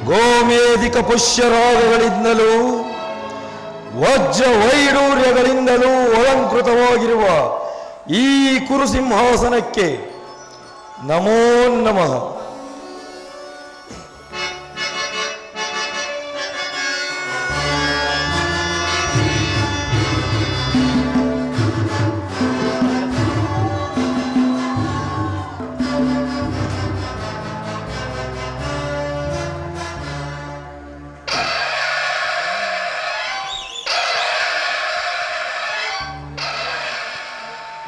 ಗೋಮೇಧಿಕ ಪುಷ್ಯರಾಗಗಳಿಂದಲೂ ವಜ್ರ ವೈಡೂರ್ಯಗಳಿಂದಲೂ ಅಲಂಕೃತವಾಗಿರುವ ಈ ಕುರುಸಿಂಹಾಸನಕ್ಕೆ ನಮೋ ನಮಃ.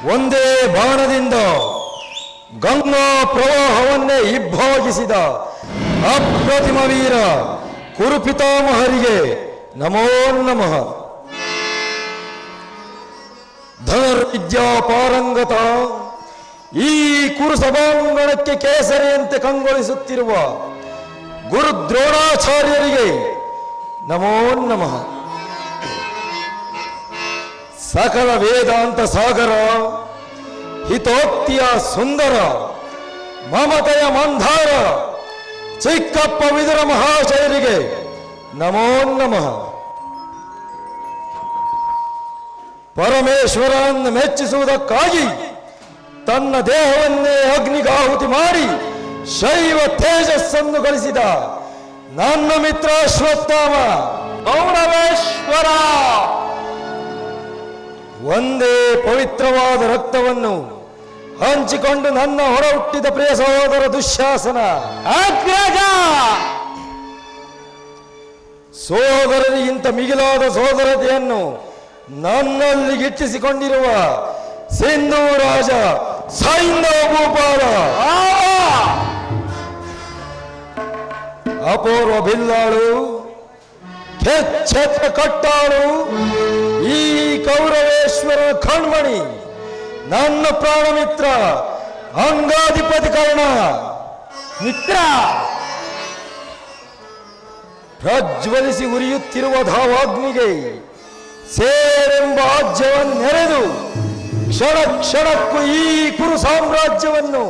ಒಂದೇ ಬಾಣದಿಂದ ಗಂಗಾ ಪ್ರವಾಹವನ್ನೇ ಇಬ್ಬಾಗಿಸಿದ ಅಪ್ರತಿಮ ವೀರ ಕುರುಪಿತಾಮಹರಿಗೆ ನಮೋ ನಮಃ. ಧನುರ್ವಿದ್ಯಾ ಪಾರಂಗತ ಈ ಕುರುಸಭಾಂಗಣಕ್ಕೆ ಕೇಸರಿಯಂತೆ ಕಂಗೊಳಿಸುತ್ತಿರುವ ಗುರು ದ್ರೋಣಾಚಾರ್ಯರಿಗೆ ನಮೋ ನಮಃ. ಸಕಲ ವೇದಾಂತ ಸಾಗರ ಹಿತೋಕ್ತಿಯ ಸುಂದರ ಮಮತೆಯ ಮಂಧಾರ ಚಿಕ್ಕಪ್ಪ ವಿದುರ ಮಹಾಶಯರಿಗೆ ನಮೋ ನಮಃ. ಪರಮೇಶ್ವರನ್ನು ಮೆಚ್ಚಿಸುವುದಕ್ಕಾಗಿ ತನ್ನ ದೇಹವನ್ನೇ ಅಗ್ನಿಗಾಹುತಿ ಮಾಡಿ ಶೈವ ತೇಜಸ್ಸನ್ನು ಗಳಿಸಿದ ನನ್ನ ಮಿತ್ರ ಅಶ್ವತ್ಥಾಮ ಗೌರವೇಶ್ವರ ಒಂದೇ ಪವಿತ್ರವಾದ ರಕ್ತವನ್ನು ಹಂಚಿಕೊಂಡು ನನ್ನ ಹೊರ ಹುಟ್ಟಿದ ಪ್ರಿಯ ಸಹೋದರ ದುಶ್ಯಾಸನ ಅಗ್ರಜ ಸೋದರರಿಗಿಂತ ಮಿಗಿಲಾದ ಸೋದರತೆಯನ್ನು ನನ್ನಲ್ಲಿ ಗಿಟ್ಟಿಸಿಕೊಂಡಿರುವ ಸಿಂಧೂ ರಾಜ ಸೈಂಧವ ಭೂಪಾಲ ಅಪೂರ್ವ ಬಿಲ್ಲಾಳು ಕೆಚ್ಚೆತ್ತ ಕಟ್ಟಾಳು ಈ ಕೌರವೇಶ್ವರ ಕಣ್ಮಣಿ ನನ್ನ ಪ್ರಾಣ ಮಿತ್ರ ಅಂಗಾಧಿಪತಿ ಕರ್ಣ ಮಿತ್ರ ಪ್ರಜ್ವಲಿಸಿ ಉರಿಯುತ್ತಿರುವ ಧಾವಾಗ್ನಿಗೆ ಸೇರೆಂಬ ಆಜ್ಯವನ್ನೆರೆದು ಕ್ಷಣ ಕ್ಷಣಕ್ಕೂ ಈ ಕುರು ಸಾಮ್ರಾಜ್ಯವನ್ನು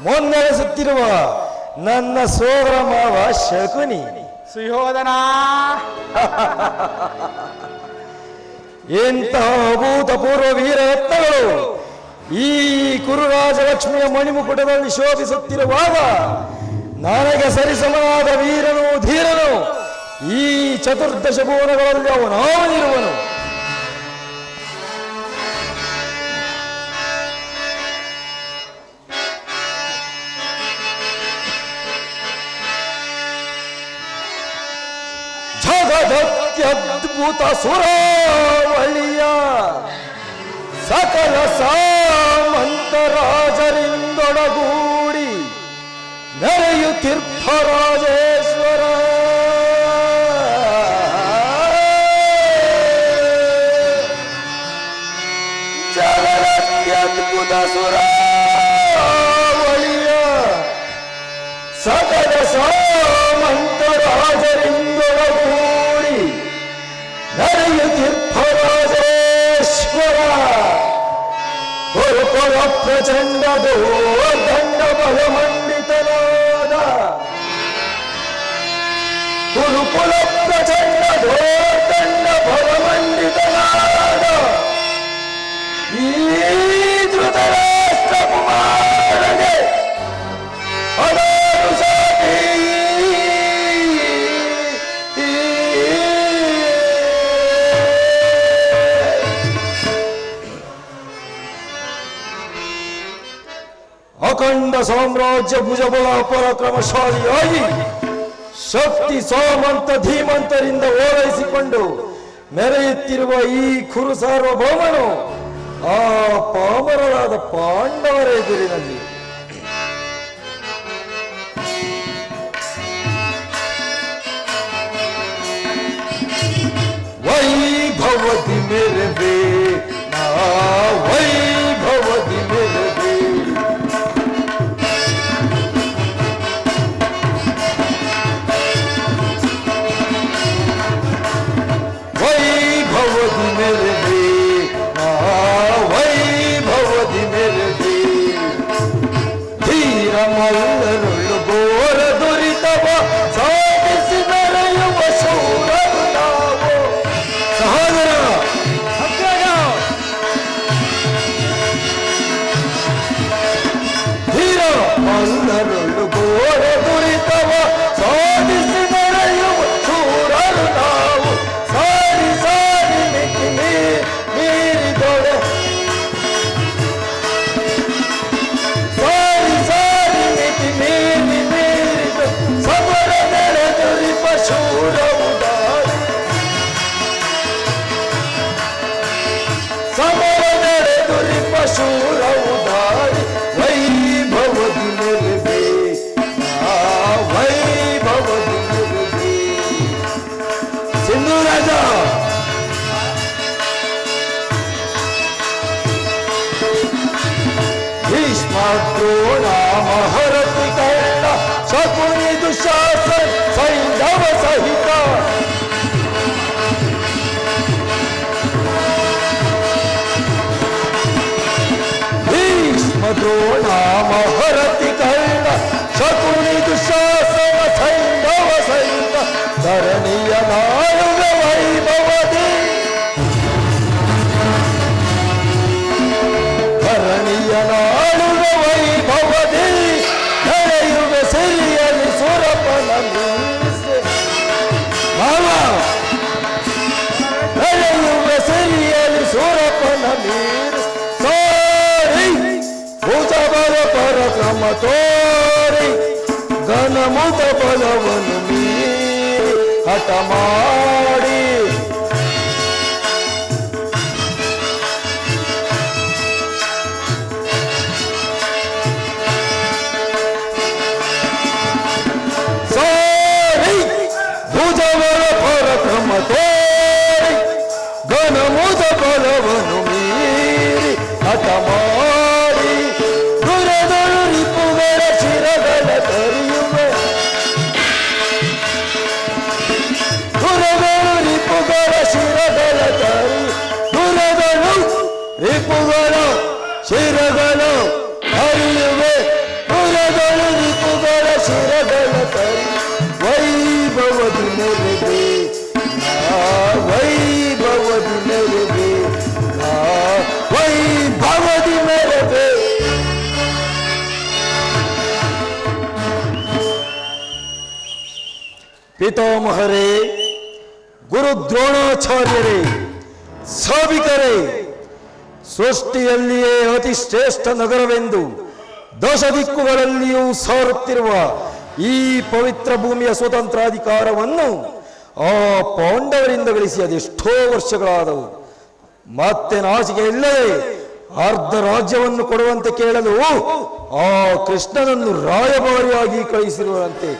ಮುನ್ನಡೆಸುತ್ತಿರುವ ನನ್ನ ಸೋದರ ಮಾವ ಶಕುನಿ ಸುಯೋಧನ ಎಂತಹ ಅಭೂತಪೂರ್ವ ವೀರರತ್ನಗಳು ಈ ಕುರುರಾಜಲಕ್ಷ್ಮಿಯ ಮಣಿಮುಕುಟದಲ್ಲಿ ಶೋಭಿಸುತ್ತಿರುವಾಗ ನನಗೆ ಸರಿಸಮನಾದ ವೀರನು ಧೀರನು ಈ ಚತುರ್ದಶ ಭುವನಗಳಲ್ಲಿ ಅವನಾವನಿರುವನು. ಜಗದತ್ಯದ್ಭುತ ಸುರಾವಳಿಯ ಸಕಲ ಸಾಮಂತ ರಾಜರಿಂದೊಡಗೂಡಿ ನೆರೆಯುತ್ತಿರ್ಥ ರಾಜೇಶ್ವರ ಜಗದತ್ಯದ್ಭುತ ಸುರಾವಳಿಯ ಸಕಲ ಸಾಮಂತ ರಾಜರಿಂದೊಡಗೂಡಿ ನಡೆಯುತ್ತಿರ್ಪರಾಜೇಶ್ವರ ಗುರುಕುಲ ಪ್ರಚಂಡ ದಂಡ ಬಲಮಂಡಿತನಾದ ಗುರುಕುಲ ಪ್ರಚಂಡ ದಂಡ ಬಲಮಂಡಿತನಾದ ಈ ಧೃತರಾಷ್ಟ್ರ ಕುಮಾರನಿಗೆ ಸಾಮ್ರಾಜ್ಯ ಭುಜಬಲ ಪರಾಕ್ರಮಶಾಲಿಯಾಗಿ ಶಕ್ತಿ ಸಾಮಂತ ಧೀಮಂತರಿಂದ ಓಲೈಸಿಕೊಂಡು ಮೆರೆಯುತ್ತಿರುವ ಈ ಕುರು ಸಾರ್ವಭೌಮನು ಆ ಪಾಮರರಾದ ಪಾಂಡವರ ಎದುರಿನಲ್ಲಿ ವೈಭವದಿ ಮೆರೆದೆ ವೈಭವದಿ ಮೆರೆದೆ ವೈಭವದಿ ಮೆರೆದೆ ವೈಭವದಿ ಮೆರೆದೆ ಧೀರ ಮಲ್ಲರುಳ್ಳು ಘೋರ ದುರಿತವ ಸಾಧಿಸಿ ಮೆರೆಯುವ ಶೂರರು ನಾವು ಸಹೋದರ ಧೀರ ಮಲ್ಲರುಳ್ಳು ಘೋರ ದುರಿತವ ಸಾಧಿಸಿ ಮೆರೆಯುವ ಶೂರರು ನಾವು ಸಾರಿ ಸಾರಿ ಮಿತಿ ಮೀರಿದೊಡೆ ಸಾರಿ ಸಾರಿ ಮಿತಿ ಮೀರಿದ ಸಮರ ನೆರೆದುರಿಪ ಶೂರವು ದಾರಿ ಸಮರ ನೆರೆದುರಿಪ ಶೂರವು ದಾರಿ ವೈಭವದಿ ಮೆರೆದೆ ವೈಭವದಿ ಮೆರೆದೆ ಸಿಂಧು ರಾಜ ಭೀಷ್ಮ ದ್ರೋಣ ಮಹರಥಿ ಕರ್ಣ ಶಕುನಿ ದುಶಾಸನ ಸೈಂಧವ ಸಹಿತ ಭೀಷ್ಮ ದ್ರೋಣ ಮಹರಥಿ ಕರ್ಣ ಶಕುನಿ ದುಶಾಸನ ಸೈಂಧವ ಸಹಿತ ಧರಣಿಯ ನಾಯುಗ ವೈಭವದಿ ಧರಣಿಯ ನಾಳುಗ ವೈಭವದಿ ಧರೆಯುಗ ಸಿರಿಯಲಿ ಸುರಪನ ಮೀರಿಸೆ ಧರೆಯುಗ ಸಿರಿಯಲಿ ಸುರಪನ ಮೀರಿಸ ಸಾರಿ ಭುಜಬಲ ಪರಕ್ರಮ ತೋರಿ ಘನಮುತ ಬಲವನ್ನು ಮೀರಿ ಹಠ ಮಾಡಿ ಸಾರಿ ಭುಜಬಲ ಪರಕ್ರಮ ತೋರಿ ಘನಮುತ ಬಲವನ್ನು ಮೀರಿ ಹಠ ಮಾಡಿ ದುರದರು ರಿಪುಗಳ ಶಿರಗಳ ತರಿಯುವೆ ದುರದರು ರಿಪುಗಳ ಶಿರಗಳ ತರಿ ದುರಗಳು ರಿಪುಗಳ ಶಿರಗಳ ಹರಿಯುವೆ ದುರಗಳು ರಿಪುಗಳ ಶಿರಗಳ ತರಿ ವೈಭವದಿ ಮೆರೆದೆ ವೈಭವದಿ ಮೆರೆದೆ ವೈಭವದಿ ಮೆರೆದೆ ಪಿತಾಮಹರೇ ಗುರು ದ್ರೋಣಾಚಾರ್ಯರೇ ಸಾಬಿಕರೇ ಸೃಷ್ಟಿಯಲ್ಲಿಯೇ ಅತಿ ಶ್ರೇಷ್ಠ ನಗರವೆಂದು ದಶ ದಿಕ್ಕುಗಳಲ್ಲಿಯೂ ಸಾರುತ್ತಿರುವ ಈ ಪವಿತ್ರ ಭೂಮಿಯ ಸ್ವತಂತ್ರಾಧಿಕಾರವನ್ನು ಆ ಪಾಂಡವರಿಂದ ಗಳಿಸಿ ಅದೆಷ್ಟೋ ವರ್ಷಗಳಾದವು. ಮತ್ತೆ ನಾಚಿಕೆ ಇಲ್ಲದೆ ಅರ್ಧ ರಾಜ್ಯವನ್ನು ಕೊಡುವಂತೆ ಕೇಳಲು ಆ ಕೃಷ್ಣನನ್ನು ರಾಯಭಾರಿಯಾಗಿ ಕಳಿಸಿರುವಂತೆ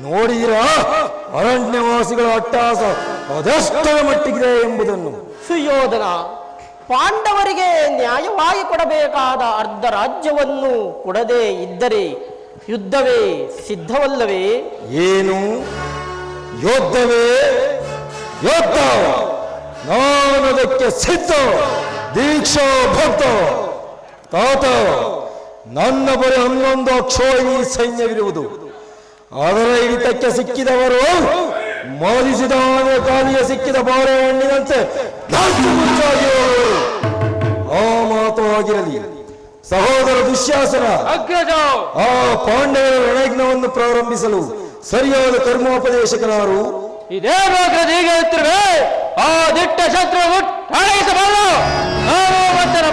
ನೋಡಿದಿರಾ ಅರಣ್ಯವಾಸಿಗಳ ಅಟ್ಟಹಾಸ ಅದೆಷ್ಟರ ಮಟ್ಟಿಗಿದೆ ಎಂಬುದನ್ನು. ಸುಯೋಧನ, ಪಾಂಡವರಿಗೆ ನ್ಯಾಯವಾಗಿ ಕೊಡಬೇಕಾದ ಅರ್ಧ ರಾಜ್ಯವನ್ನು ಕೊಡದೇ ಇದ್ದರೆ ಯುದ್ಧವೇ ಸಿದ್ಧವಲ್ಲವೇ? ಏನು ಯೋಧವೇ? ಯೋಧ ನಾನದಕ್ಕೆ ಸಿದ್ಧ, ದೀಕ್ಷಾ ಭಕ್ತ. ತಾತ, ನನ್ನ ಬಳಿ 11 ಅಕ್ಷೋಹಿಣಿ ಸೈನ್ಯವಿರುವುದು. ಅದರ ಹಿಡಿತಕ್ಕೆ ಸಿಕ್ಕಿದವರು ಮೋದಿಸಿದ ಕಾಲಿಗೆ ಸಿಕ್ಕಿದ ಬಾಳೆಹಣ್ಣಿನಂತೆ ಆ ಮಾತು ಆಗಿರಲಿ. ಸಹೋದರ ದುಶ್ಯಾಸನ, ಆ ಪಾಂಡವರ ರಣಯಜ್ಞವನ್ನು ಪ್ರಾರಂಭಿಸಲು ಸರಿಯಾದ ಕರ್ಮೋಪದೇಶಕನಾರು? ಇದೇ ಹೀಗೆ ಆ ದಿಟ್ಟ ಶತ್ರು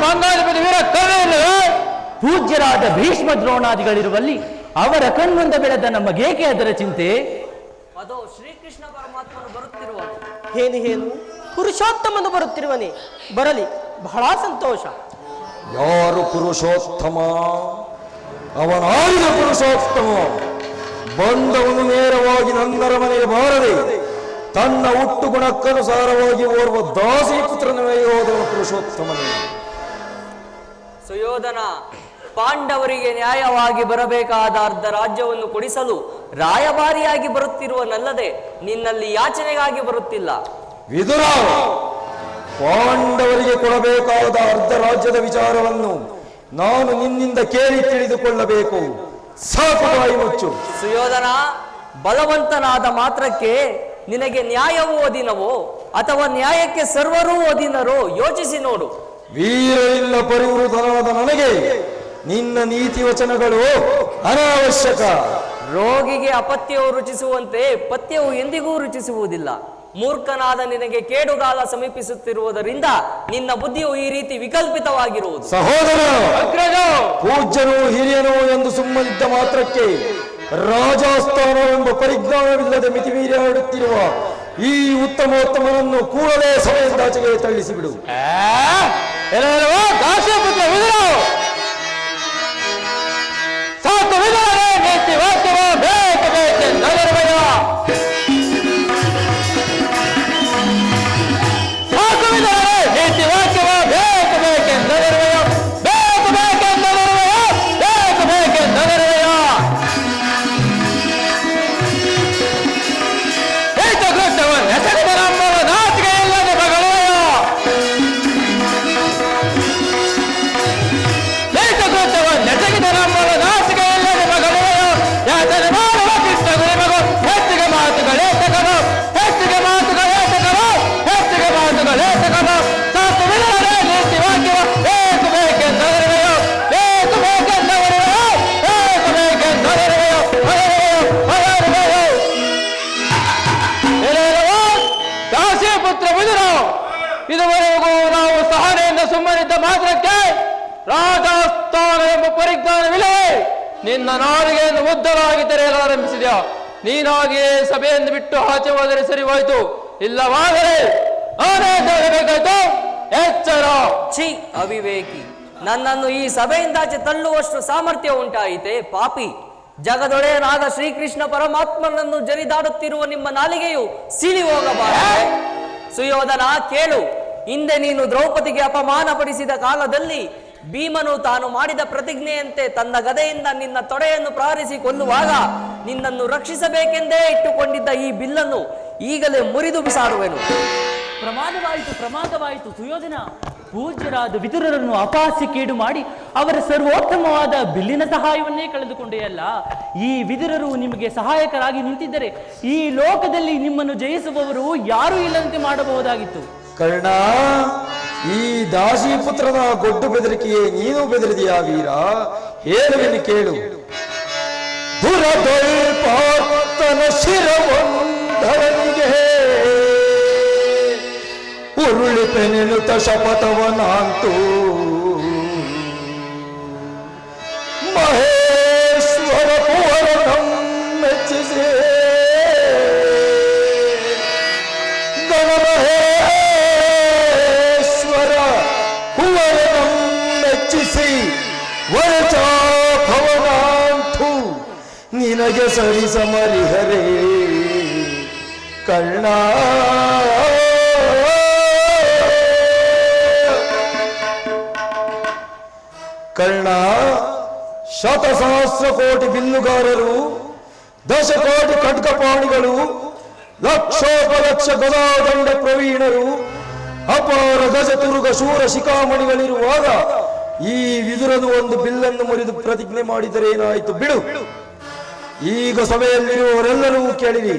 ಮಂಗಾಧಿಪತಿ ವೀರ ಕರ್ಣ ಇಲ್ಲವೇ? ಪೂಜ್ಯರಾದ ಭೀಷ್ಮ ದ್ರೋಣಾದಿಗಳಿರುವಲ್ಲಿ ಅವರ ಕಣ್ಮುಂದ ಬೆಳೆದ ನಮಗೇಕೆ ಅದರ ಚಿಂತೆ? ಅದೋ ಶ್ರೀಕೃಷ್ಣ ಪರಮಾತ್ಮನು ಬರುತ್ತಿರುವ ಏನು ಪುರುಷೋತ್ತಮನು ಬರುತ್ತಿರುವನೇ? ಬರಲಿ, ಬಹಳ ಸಂತೋಷ. ಯಾರು ಪುರುಷೋತ್ತಮ? ಅವನಾಗಿದ ಪುರುಷೋತ್ತಮ. ಬಂದವನು ನೇರವಾಗಿ ನನ್ನರ ಮನೆಗೆ ಬಾರದೆ ತನ್ನ ಹುಟ್ಟು ಗುಣಕ್ಕನುಸಾರವಾಗಿ ಓರ್ವ ದಾಸಿ ಪುತ್ರನವೇ ಹೋದವನು ಪುರುಷೋತ್ತಮನೇ. ಸುಯೋಧನ, ಪಾಂಡವರಿಗೆ ನ್ಯಾಯವಾಗಿ ಬರಬೇಕಾದ ಅರ್ಧ ರಾಜ್ಯವನ್ನು ಕೊಡಿಸಲು ರಾಯಭಾರಿಯಾಗಿ ಬರುತ್ತಿರುವನಲ್ಲದೆ ನಿನ್ನಲ್ಲಿ ಯಾಚನೆಗಾಗಿ ಬರುತ್ತಿಲ್ಲ. ವಿದುರ, ಪಾಂಡವರಿಗೆ ಕೊಡಬೇಕಾದ ಅರ್ಧ ರಾಜ್ಯದ ವಿಚಾರವನ್ನು ನಾನು ನಿನ್ನಿಂದ ಕೇಳಿ ತಿಳಿದುಕೊಳ್ಳಬೇಕು. ಸಾಕು, ಬಾಯಿ ಮುಚ್ಚು. ಸುಯೋಧನ, ಬಲವಂತನಾದ ಮಾತ್ರಕ್ಕೆ ನಿನಗೆ ನ್ಯಾಯವೂ ಅಧೀನವೋ ಅಥವಾ ನ್ಯಾಯಕ್ಕೆ ಸರ್ವರೂ ಅಧೀನರೋ ಯೋಚಿಸಿ ನೋಡು. ವೀರವಿಲ್ಲ ಪರಿವೃತನಾದ ನನಗೆ ನಿನ್ನ ನೀತಿ ವಚನಗಳು ಅನಾವಶ್ಯಕ. ರೋಗಿಗೆ ಅಪತ್ಯವು ರುಚಿಸುವಂತೆ ಪಥ್ಯವು ಎಂದಿಗೂ ರುಚಿಸುವುದಿಲ್ಲ. ಮೂರ್ಖನಾದ ನಿನಗೆ ಕೇಡುಗಾಲ ಸಮೀಪಿಸುತ್ತಿರುವುದರಿಂದ ನಿನ್ನ ಬುದ್ಧಿಯು ಈ ರೀತಿ ವಿಕಲ್ಪಿತವಾಗಿರುವುದು. ಸಹೋದರ, ಪೂಜ್ಯನು ಹಿರಿಯನು ಎಂದು ಸುಮ್ಮನಿದ್ದ ಮಾತ್ರಕ್ಕೆ ರಾಜಸ್ಥಾನವೆಂಬ ಪರಿಜ್ಞಾನವಿಲ್ಲದೆ ಮಿತಿಮೀರಿ ಆಡುತ್ತಿರುವ ಈ ಉತ್ತಮೋತ್ತಮನನ್ನು ಕೂಡಲೇ ಸಭೆಯಿಂದಾಚೆಗೆ ತಳ್ಳಿಸಿಬಿಡು. ದಾಸಿಪುತ್ರ ವಿದುರ, ಸಾಕು ವಿದುರನೇ, ನೀತಿ ವಾಕ್ಯವ ಬೇಕೆಂದರಿವೆಯ. ಸಾಕು ವಿದುರನೇ, ನೀತಿ ವಾಕ್ಯವ ಬೇಕೆಂದರಿವೆಯ. ಬೇಕೆಂದರಿವೆಯ. ಹೆಸರಿದ ನಮ್ಮವ ನಾಚಿಕೆ ಇಲ್ಲದೆ ಬಗಳೆಯ. ನೆಸಗಿದ ನಮ್ಮವ ನಾಚಿಕೆ ಇಲ್ಲದೆ ಬಗಳೆಯ. ಯಾತನೆ ಮಾಡುವ ಕೃಷ್ಣ ಗುರಿಮಗು ಹೆಚ್ಚಿಗೆ ಮಾತುಗಳೇ ತಗನು. ಹೆಚ್ಚಿಗೆ ಮಾತುಗಳೇ ತಗನು. ಹೆಚ್ಚಿಗೆ ಮಾತುಗಳೇ ತಗನು. ಸಾಕು ವಿದುರನೇ, ನೀತಿ ವಾಕ್ಯವ ಬೇಕೆಂದರಿವೆಯೋ. ದಾಸಿಪುತ್ರ ವಿದುರ, ಇದುವರೆಗೂ ನಾವು ಸಹನೆಯಿಂದ ಸುಮ್ಮನಿದ್ದ ಮಾತ್ರಕ್ಕೆ ರಾಜಸ್ಥಾನ ಎಂಬ ಪರಿಜ್ಞಾನವಿಲ್ಲವೇ? ನಿನ್ನ ನಾಲಿಗೆಯನ್ನು ಉದ್ದರಾಗಿ ತೆರೆಯಲಾರಂಭಿಸಿದ್ಯಾ? ನೀನಾಗಿಯೇ ಸಭೆಯನ್ನು ಬಿಟ್ಟು ಆಚೆ ಹೋದರೆ ಸರಿ ಹೋಯ್ತು. ಇಲ್ಲವಾದರೆ ನಾನೇ ತರಬೇಕಾಯ್ತು. ಎಚ್ಚರ. ಛೀ ಅವಿವೇಕಿ, ನನ್ನನ್ನು ಈ ಸಭೆಯಿಂದಾಚೆ ತಳ್ಳುವಷ್ಟು ಸಾಮರ್ಥ್ಯ ಉಂಟಾಯಿತೆ ಪಾಪಿ. ಜಗದೊಡೆಯನಾದ ಶ್ರೀಕೃಷ್ಣ ಪರಮಾತ್ಮನನ್ನು ಜರಿದಾಡುತ್ತಿರುವ ನಿಮ್ಮ ನಾಲಿಗೆಯು ಸಿಳಿ ಹೋಗಬಾರದೆ. ಸುಯೋಧನ, ಕೇಳು. ಹಿಂದೆ ನೀನು ದ್ರೌಪದಿಗೆ ಅಪಮಾನ ಪಡಿಸಿದ ಕಾಲದಲ್ಲಿ ಭೀಮನು ತಾನು ಮಾಡಿದ ಪ್ರತಿಜ್ಞೆಯಂತೆ ತನ್ನ ಗದೆಯಿಂದ ನಿನ್ನ ತೊಡೆಯನ್ನು ಪ್ರಾರಿಸಿ ಕೊಲ್ಲುವಾಗ ನಿನ್ನನ್ನು ರಕ್ಷಿಸಬೇಕೆಂದೇ ಇಟ್ಟುಕೊಂಡಿದ್ದ ಈ ಬಿಲ್ಲನ್ನು ಈಗಲೇ ಮುರಿದು ಬಿಸಾಡುವೆನು. ಪ್ರಮಾದವಾಯಿತು ಸುಯೋಧನ. ಪೂಜ್ಯರಾದ ವಿದುರರನ್ನು ಅಪಹಾಸ್ಯಕ್ಕೀಡು ಮಾಡಿ ಅವರ ಸರ್ವೋತ್ತಮವಾದ ಬಿಲ್ಲಿನ ಸಹಾಯವನ್ನೇ ಕಳೆದುಕೊಂಡೆಯಲ್ಲ. ಈ ವಿದುರರು ನಿಮಗೆ ಸಹಾಯಕರಾಗಿ ನಿಂತಿದ್ದರೆ ಈ ಲೋಕದಲ್ಲಿ ನಿಮ್ಮನ್ನು ಜಯಿಸುವವರು ಯಾರೂ ಇಲ್ಲದಂತೆ ಮಾಡಬಹುದಾಗಿತ್ತು. ಕರ್ಣ, ಈ ದಾಸಿ ಪುತ್ರನ ಗೊಡ್ಡು ಬೆದರಿಕೆಯೇ ನೀನು ಬೆದರಿದೆಯಾ ವೀರ? ಹೇಳುವೆನು ಕೇಳು. ದುರದೊಳ್ಪಾತನ ಶಿರವೊಂದರನಿಗೆ ಉರುಳಿಪೆನೆನುತ ಶಪಥವನಾಂತು ಮಹೇಶ್ವರ ಕುವರನಂ ಮೆಚ್ಚಿಸಿ ಗಣಮಹೇಶ್ವರ ಕುವರನಂ ಮೆಚ್ಚಿಸಿ ವರಚಾಭವನಾಂತು ನಿನಗೆ ಸರಿಸಮರಿಹರೇ ಕರ್ಣ. ಕರ್ಣ, ಶತಸಹಸ್ರ ಕೋಟಿ ಬಿಲ್ಲುಗಾರರು, ದಶಕೋಟಿ ಖಡ್ಗಪಾಣಿಗಳು, ಲಕ್ಷೋಪಲಕ್ಷ ಗದಾದಂಡ ಪ್ರವೀಣರು, ಅಪಾರ ಗಜತುರುಗ ಶೂರ ಶಿಖಾಮಣಿಗಳಿರುವಾಗ ಈ ವಿದುರನು ಒಂದು ಬಿಲ್ಲನ್ನು ಮುರಿದು ಪ್ರತಿಜ್ಞೆ ಮಾಡಿದರೆ ಏನಾಯಿತು? ಬಿಡು. ಈಗ ಸಭೆಯಲ್ಲಿರುವವರೆಲ್ಲರೂ ಕೇಳಿರಿ.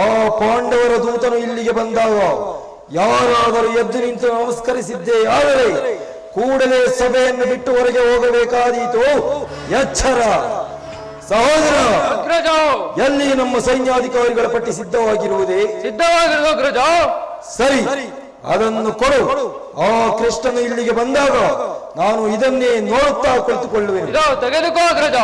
ಆ ಪಾಂಡವರ ದೂತನು ಇಲ್ಲಿಗೆ ಬಂದಾಗ ಯಾರಾದರೂ ಎದ್ದು ನಿಂತು ನಮಸ್ಕರಿಸಿದ್ದೇ ಆದರೆ ಕೂಡಲೇ ಸಭೆಯನ್ನು ಬಿಟ್ಟು ಹೊರಗೆ ಹೋಗಬೇಕಾದೀತು. ಎಚ್ಚರ. ಸಹೋದರ, ಎಲ್ಲಿ ನಮ್ಮ ಸೈನ್ಯಾಧಿಕಾರಿಗಳ ಪಟ್ಟಿ ಸಿದ್ಧವಾಗಿರುವುದೇ? ಸಿದ್ಧವಾಗಿರುವ ಸರಿ, ಅದನ್ನು ಕೊಡು. ಆ ಕೃಷ್ಣನು ಇಲ್ಲಿಗೆ ಬಂದಾಗ ನಾನು ಇದನ್ನೇ ನೋಡುತ್ತಾ ಕುಳಿತುಕೊಳ್ಳುವೆನು. ಇದೋ ತೆಗೆದುಕೋ ಅಗ್ರಜ.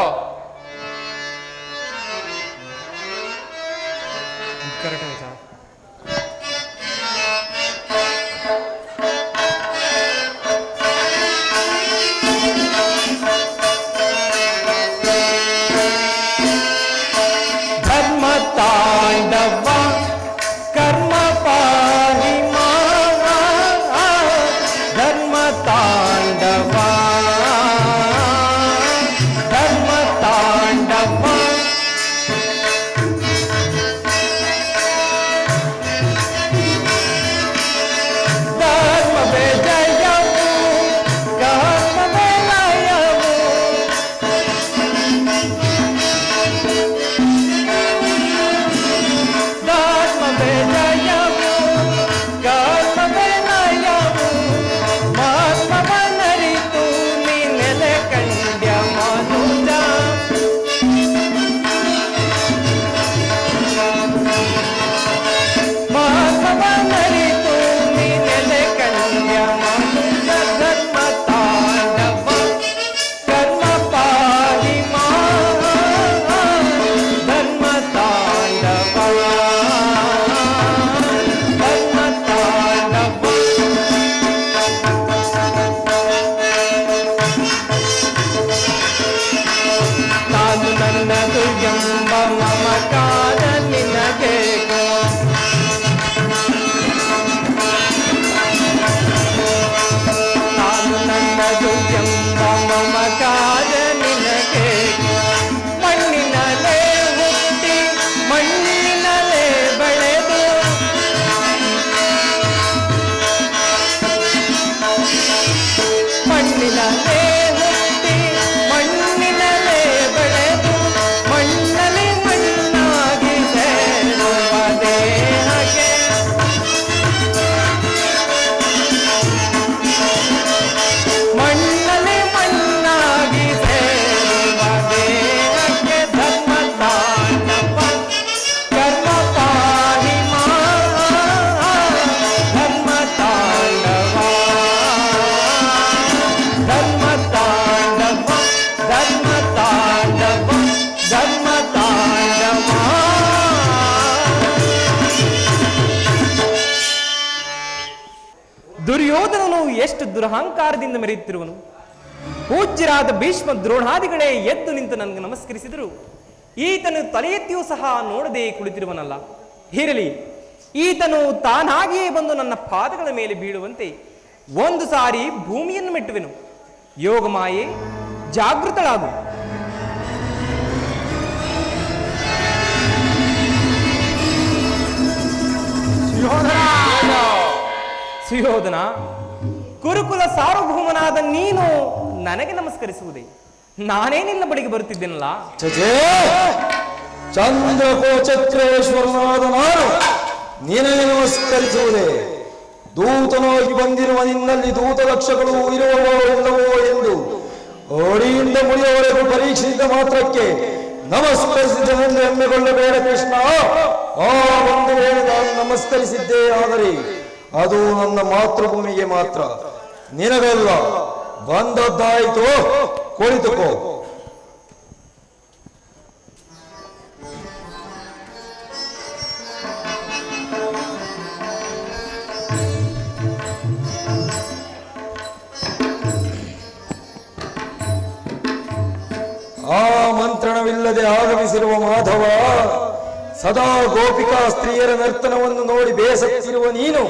ಧರ್ಮ ತಾಂಡವ ಕರ್ಮ ಪಾಹಿ ಧರ್ಮ ತಾಂಡವ ಧರ್ಮ ತಾಂಡವ ಧರ್ಮ ವಿಜಯವು ಕರ್ಮ ವಿಲಯವು ಧರ್ಮ ವಿಜಯವು ಕರ್ಮ ವಿಲಯವು ಮರ್ಮವನರಿತು ನೀ ನೆಲೆ ಕಂಡ್ಯ ಮನುಜ ಮರ್ಮವನರಿತು ನೀ ನೆಲೆ ಕಂಡ್ಯ ಮನುಜ ಧರ್ಮ ತಾಂಡವ ಕರ್ಮ ಪಾಹಿ ಧರ್ಮ ತಾಂಡವ ಧರ್ಮ ತಾಂಡವ ನಾನು ನನ್ನದು ಎಂಬ ಮಮಕಾರ ನಿನಗೆ ನಾನು ನನ್ನದು ಎಂಬ ಮಮಕಾರ ನಿನಗೆ ಮಣ್ಣಿನಲ್ಲೇ ಹುಟ್ಟಿ ಮಣ್ಣಿನಲ್ಲೇ ಬೆಳೆದು ಮಣ್ಣಿನಲ್ಲೇ ಹುಟ್ಟಿ ಮಣ್ಣಿನಲ್ಲೇ ಬೆಳೆದು ಮಣ್ಣಲ್ಲಿ ಮಣ್ಣಾಗಿ ಸೇರುವ ದೇಹಕ್ಕೆ ಮಣ್ಣಲ್ಲಿ ಮಣ್ಣಾಗಿ ಸೇರುವ ದೇಹಕ್ಕೆ ಧರ್ಮ ತಾಂಡವ ಕರ್ಮ ಪಾಹಿ ಧರ್ಮ ತಾಂಡವ ಧರ್ಮ ತಾಂಡವ ಧರ್ಮ ತಾಂಡವ ಧರ್ಮ ತಾಂಡವ. ದುರ್ಯೋಧನನು ಎಷ್ಟು ದುರಹಂಕಾರದಿಂದ ಮೆರೆಯುತ್ತಿರುವನು. ಪೂಜ್ಯರಾದ ಭೀಷ್ಮ ದ್ರೋಣಾದಿಗಳೇ ಎದ್ದು ನಿಂತು ನನಗೆ ನಮಸ್ಕರಿಸಿದರು. ಈತನು ತಲೆ ಎತ್ತಿಯೂ ಸಹ ನೋಡದೆ ಕುಳಿತಿರುವನಲ್ಲ. ಇರಲಿ, ಈತನು ತಾನಾಗಿಯೇ ಬಂದು ನನ್ನ ಪಾದಗಳ ಮೇಲೆ ಬೀಳುವಂತೆ ಒಂದು ಸಾರಿ ಭೂಮಿಯನ್ನು ಮೆಟ್ಟುವೆನು. ಯೋಗಮಾಯೆ ಜಾಗೃತಳಾಗು. ಸುಯೋಧನ, ಕುರುಕುಲ ಸಾರ್ವಭೌಮನಾದ ನೀನು ನನಗೆ ನಮಸ್ಕರಿಸುವುದೇ? ನಾನೇ ನಿನ್ನ ಬಳಿಗೆ ಬರುತ್ತಿದ್ದೇನಲ್ಲ. ಚಚೇ, ಚಂದ್ರಕೋಚಕ್ರೇಶ್ವರನಾದ ನಾನು ನಿನಗೆ ನಮಸ್ಕರಿಸುವುದೇ? ದೂತನಾಗಿ ಬಂದಿರುವ ನಿನ್ನಲ್ಲಿ ದೂತ ಲಕ್ಷಗಳು ಇರುವವೋ ಇಲ್ಲವೋ ಎಂದು ಓಡಿಯಿಂದ ಮುಡಿಯವರೆಗೂ ಪರೀಕ್ಷಿಸಿದ ಮಾತ್ರಕ್ಕೆ ನಮಸ್ಕರಿಸಿದನೆಂದು ಹೆಮ್ಮೆಗೊಳ್ಳಬೇಡ ಕೃಷ್ಣ. ಆ ಒಂದು ವೇಳೆ ನಾನು ನಮಸ್ಕರಿಸಿದ್ದೇ ಆದರೆ ಅದು ನನ್ನ ಮಾತೃಭೂಮಿಗೆ ಮಾತ್ರ, ನಿನಗಲ್ಲ. ಬಂದದ್ದಾಯಿತು, ಕುಳಿತುಕೋ. ಆಮಂತ್ರಣವಿಲ್ಲದೆ ಆಗಮಿಸಿರುವ ಮಾಧವ, ಸದಾ ಗೋಪಿಕಾ ಸ್ತ್ರೀಯರ ನರ್ತನವನ್ನು ನೋಡಿ ಬೇಸತ್ತಿರುವ ನೀನು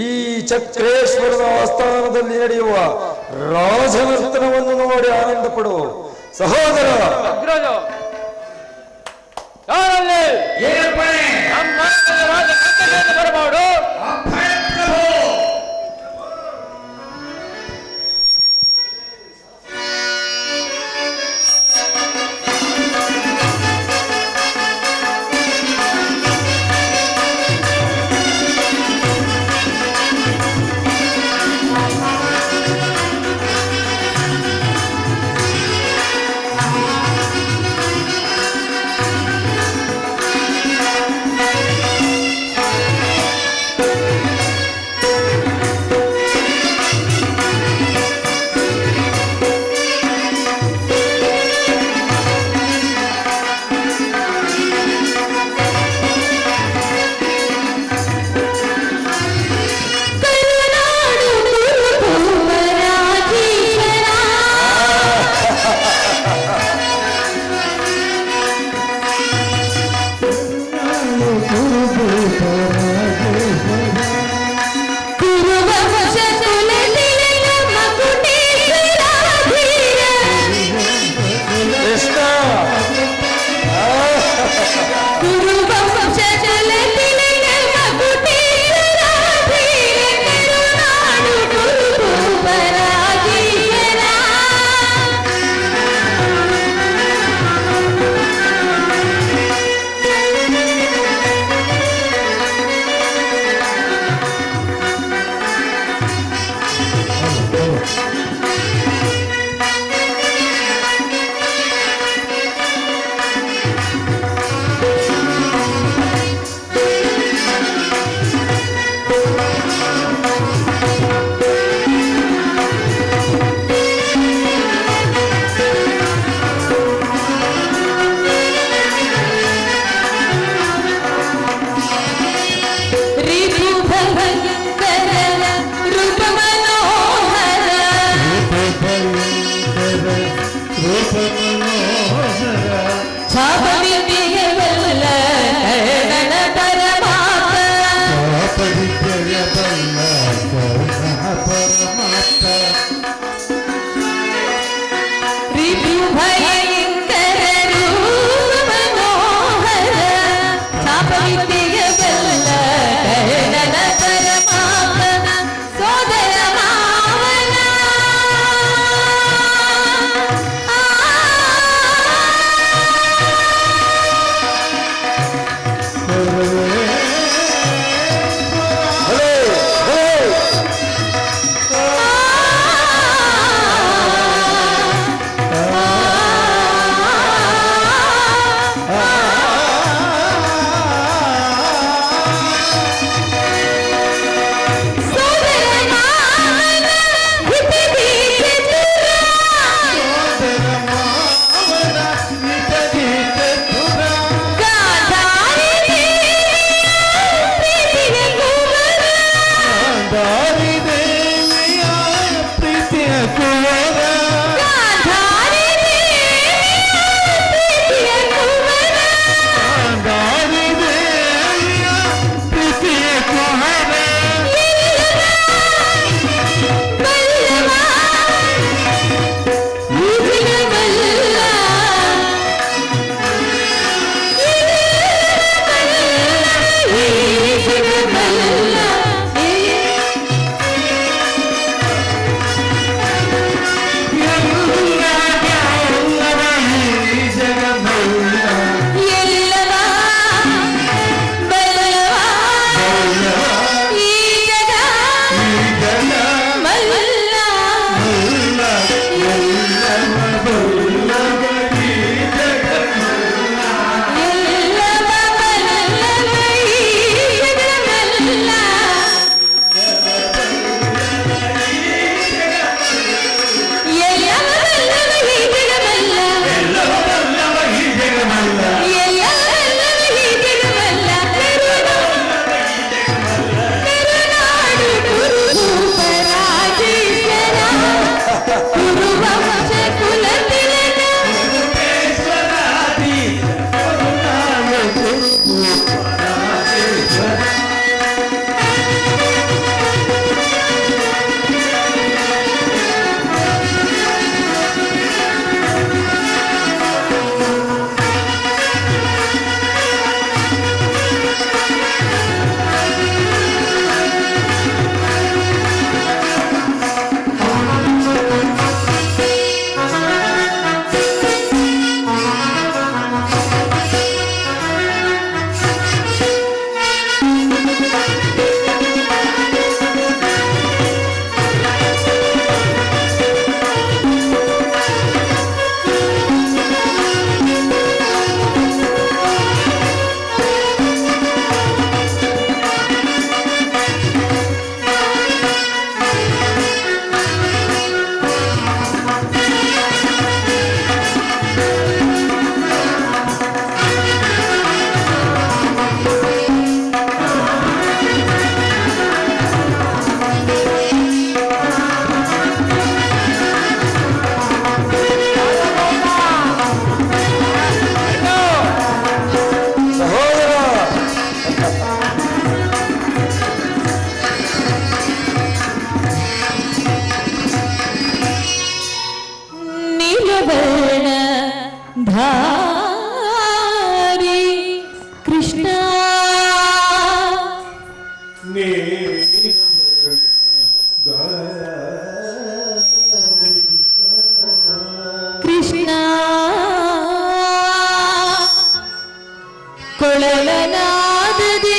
ಈ ಚಕ್ರೇಶ್ವರನ ಆಸ್ಥಾನದಲ್ಲಿ ನಡೆಯುವ ರಾಜನರ್ತನವನ್ನು ನೋಡಿ ಆನಂದ ಪಡು. ಸಹೋದರ ಬರಬಹುದು. Papa, ನೀಲವರ್ಣ ಧಾರಿ ಕೃಷ್ಣ ಕೃಷ್ಣ ಕೊಳಲನಾದದಿ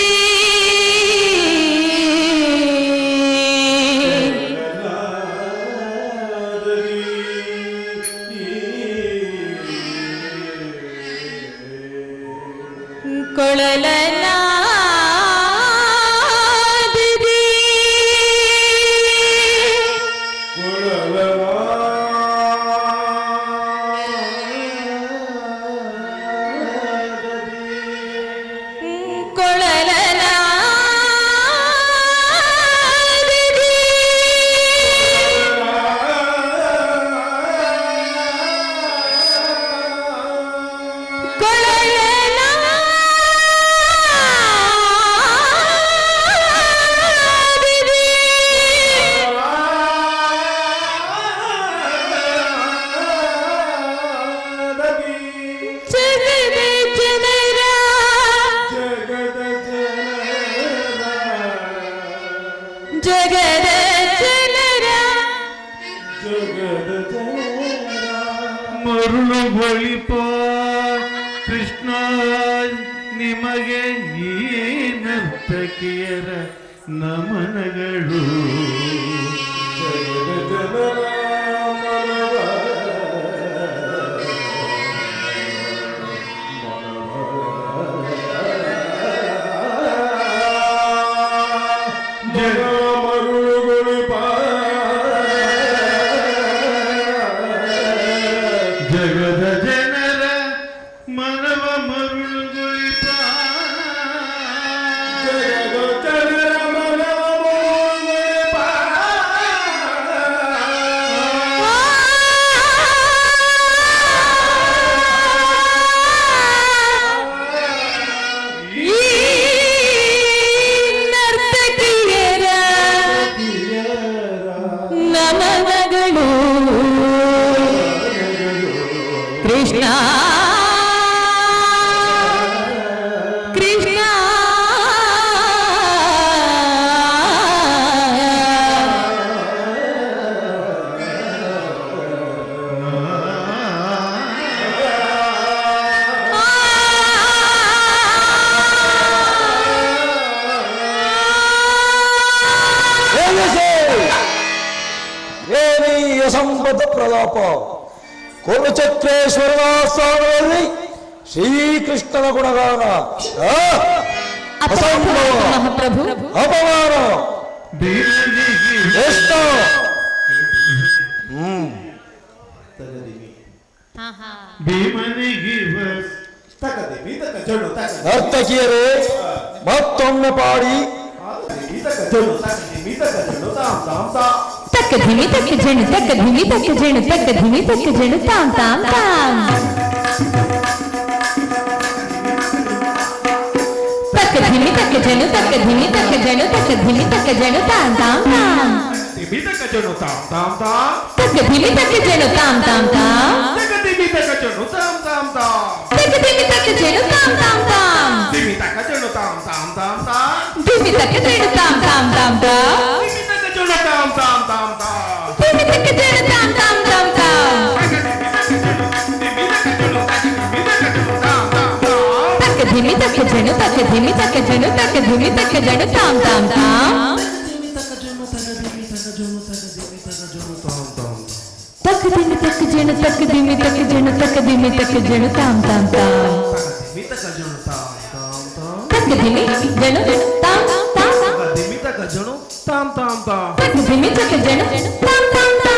ಜಗದ ಜನರ ಮರುಳು ಬಳಿಪ ಕೃಷ್ಣ ನಿಮಗೆ ಈ ನರ್ತಕಿಯರ ನಮನಗಳು. ಜಗದ ಜನರ ಮನವ ಮರುಳುಗೊಳಿಪ ಕೃಷ್ಣ ಕೃಷ್ಣ ಏನಿ ಸಂಪದ ಪ್ರಲಾಪ ಕುಲಚಕ್ರೇಶ್ವರನ ಸ್ಥಾನದಲ್ಲಿ ಶ್ರೀಕೃಷ್ಣನ ಗುಣಗಾನ ಮಹಾಪ್ರಭು ಅಪಮಾನ ಎಷ್ಟು ನರ್ತಕಿಯರೇ ಮತ್ತೊಮ್ಮೆ ಪಾಡಿ ತಕ್ಕ ಧಿಮಿ ತಕ್ಕ ಜಣು ತಕ್ಕ ಧಿಮಿ ತಕ್ಕ ಜಣು ತಕ್ಕ ಧಿಮಿ ತಕ್ಕ ಜಣು ತಾಮ್ ತಾಮ್ ತಾಮ್ ತಕ್ಕ ಧಿಮಿ ತಕ್ಕ ಜಣು ತಕ್ಕ ಧಿಮಿ ತಕ್ಕ ಜಣು ತಕ್ಕ ಧಿಮಿ ತಕ್ಕ ಜಣು ತಾಮ್ ತಾಮ್ ತಾಮ್ ತಕ್ಕ ಧಿಮಿ ತಕ್ಕ ಜಣು ತಾಮ್ ತಾಮ್ ತಾಮ್ ತಕ್ಕ ಧಿಮಿ ತಕ್ಕ ಜಣು ತಾಮ್ ತಾಮ್ ತಾಮ್ ಧಿಮಿ ತಕ್ಕ ಜಣು ತಾಮ್ ತಾಮ್ ತಾಮ್ ಧಿಮಿ ತಕ್ಕ ಜಣು ತಾಮ್ ತಾಮ್ ತಾಮ್ ಧಿಮಿ ತಕ್ಕ ಜಣು ತಾಮ್ ತಾಮ್ ತಾಮ್ ತಕ್ಕ ಧಿಮಿ ತಕ್ಕ ಜಣು ತಕ್ಕ ಧಿಮಿ ತಕ್ಕ ಜಣು ತಕ್ಕ ಧಿಮಿ ತಕ್ಕ ಜಣು ತಾಮ್ ತಾಮ್ ತಾಮ್ ತಕ್ಕ ಧಿಮಿ ತಕ್ಕ ಜಣು ತಕ್ಕ ಧಿಮಿ ತಕ್ಕ ಜಣು ತಕ್ಕ ಧಿಮಿ ತಕ್ಕ ಜಣು ತಾಮ್ ತಾಮ್ ತಾಮ್ ತಕ್ಕ ಧಿಮಿ ಜಣು ತಾಮ್ ತಾಮ್ ತಕ್ಕ ಧಿಮಿ ತಕ್ಕ ಜಣು ತಾಮ್ ತಾಮ್ ತಾಮ್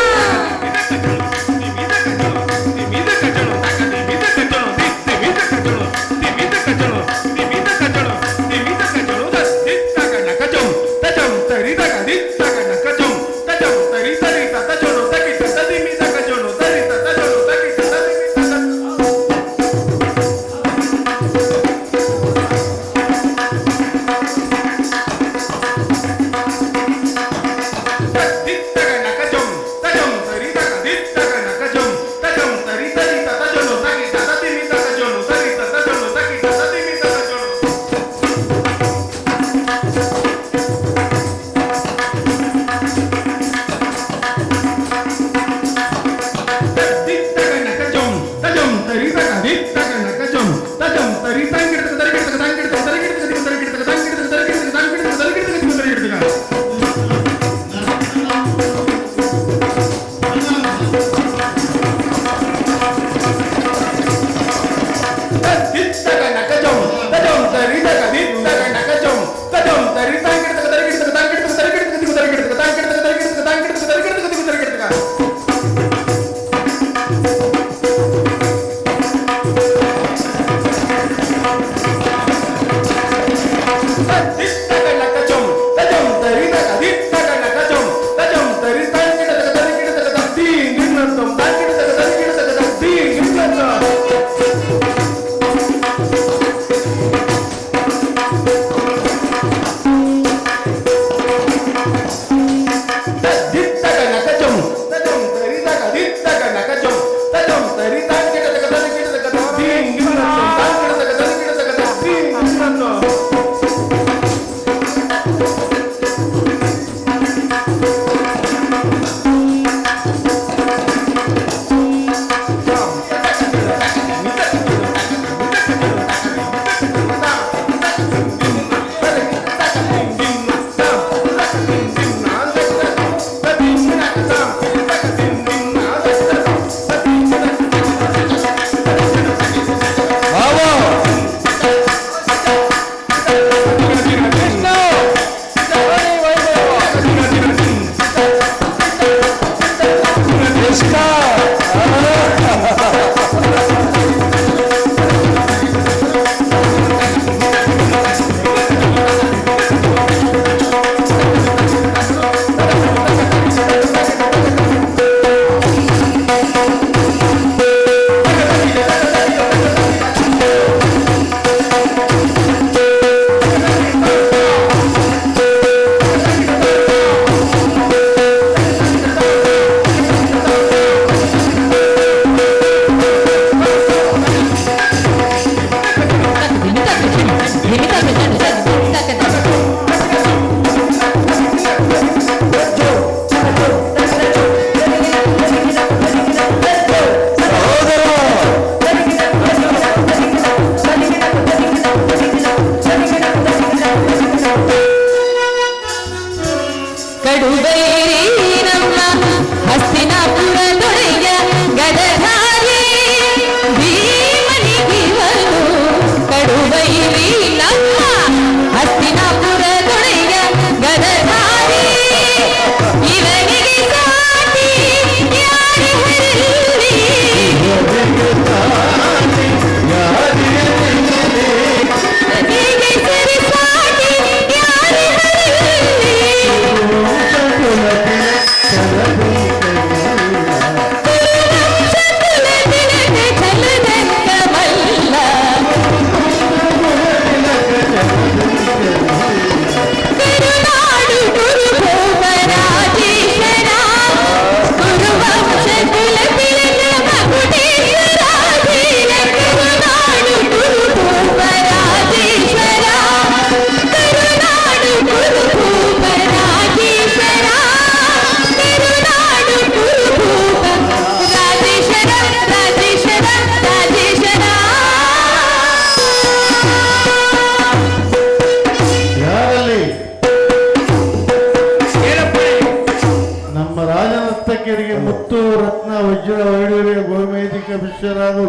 ಶಿಷ್ಯರಾದ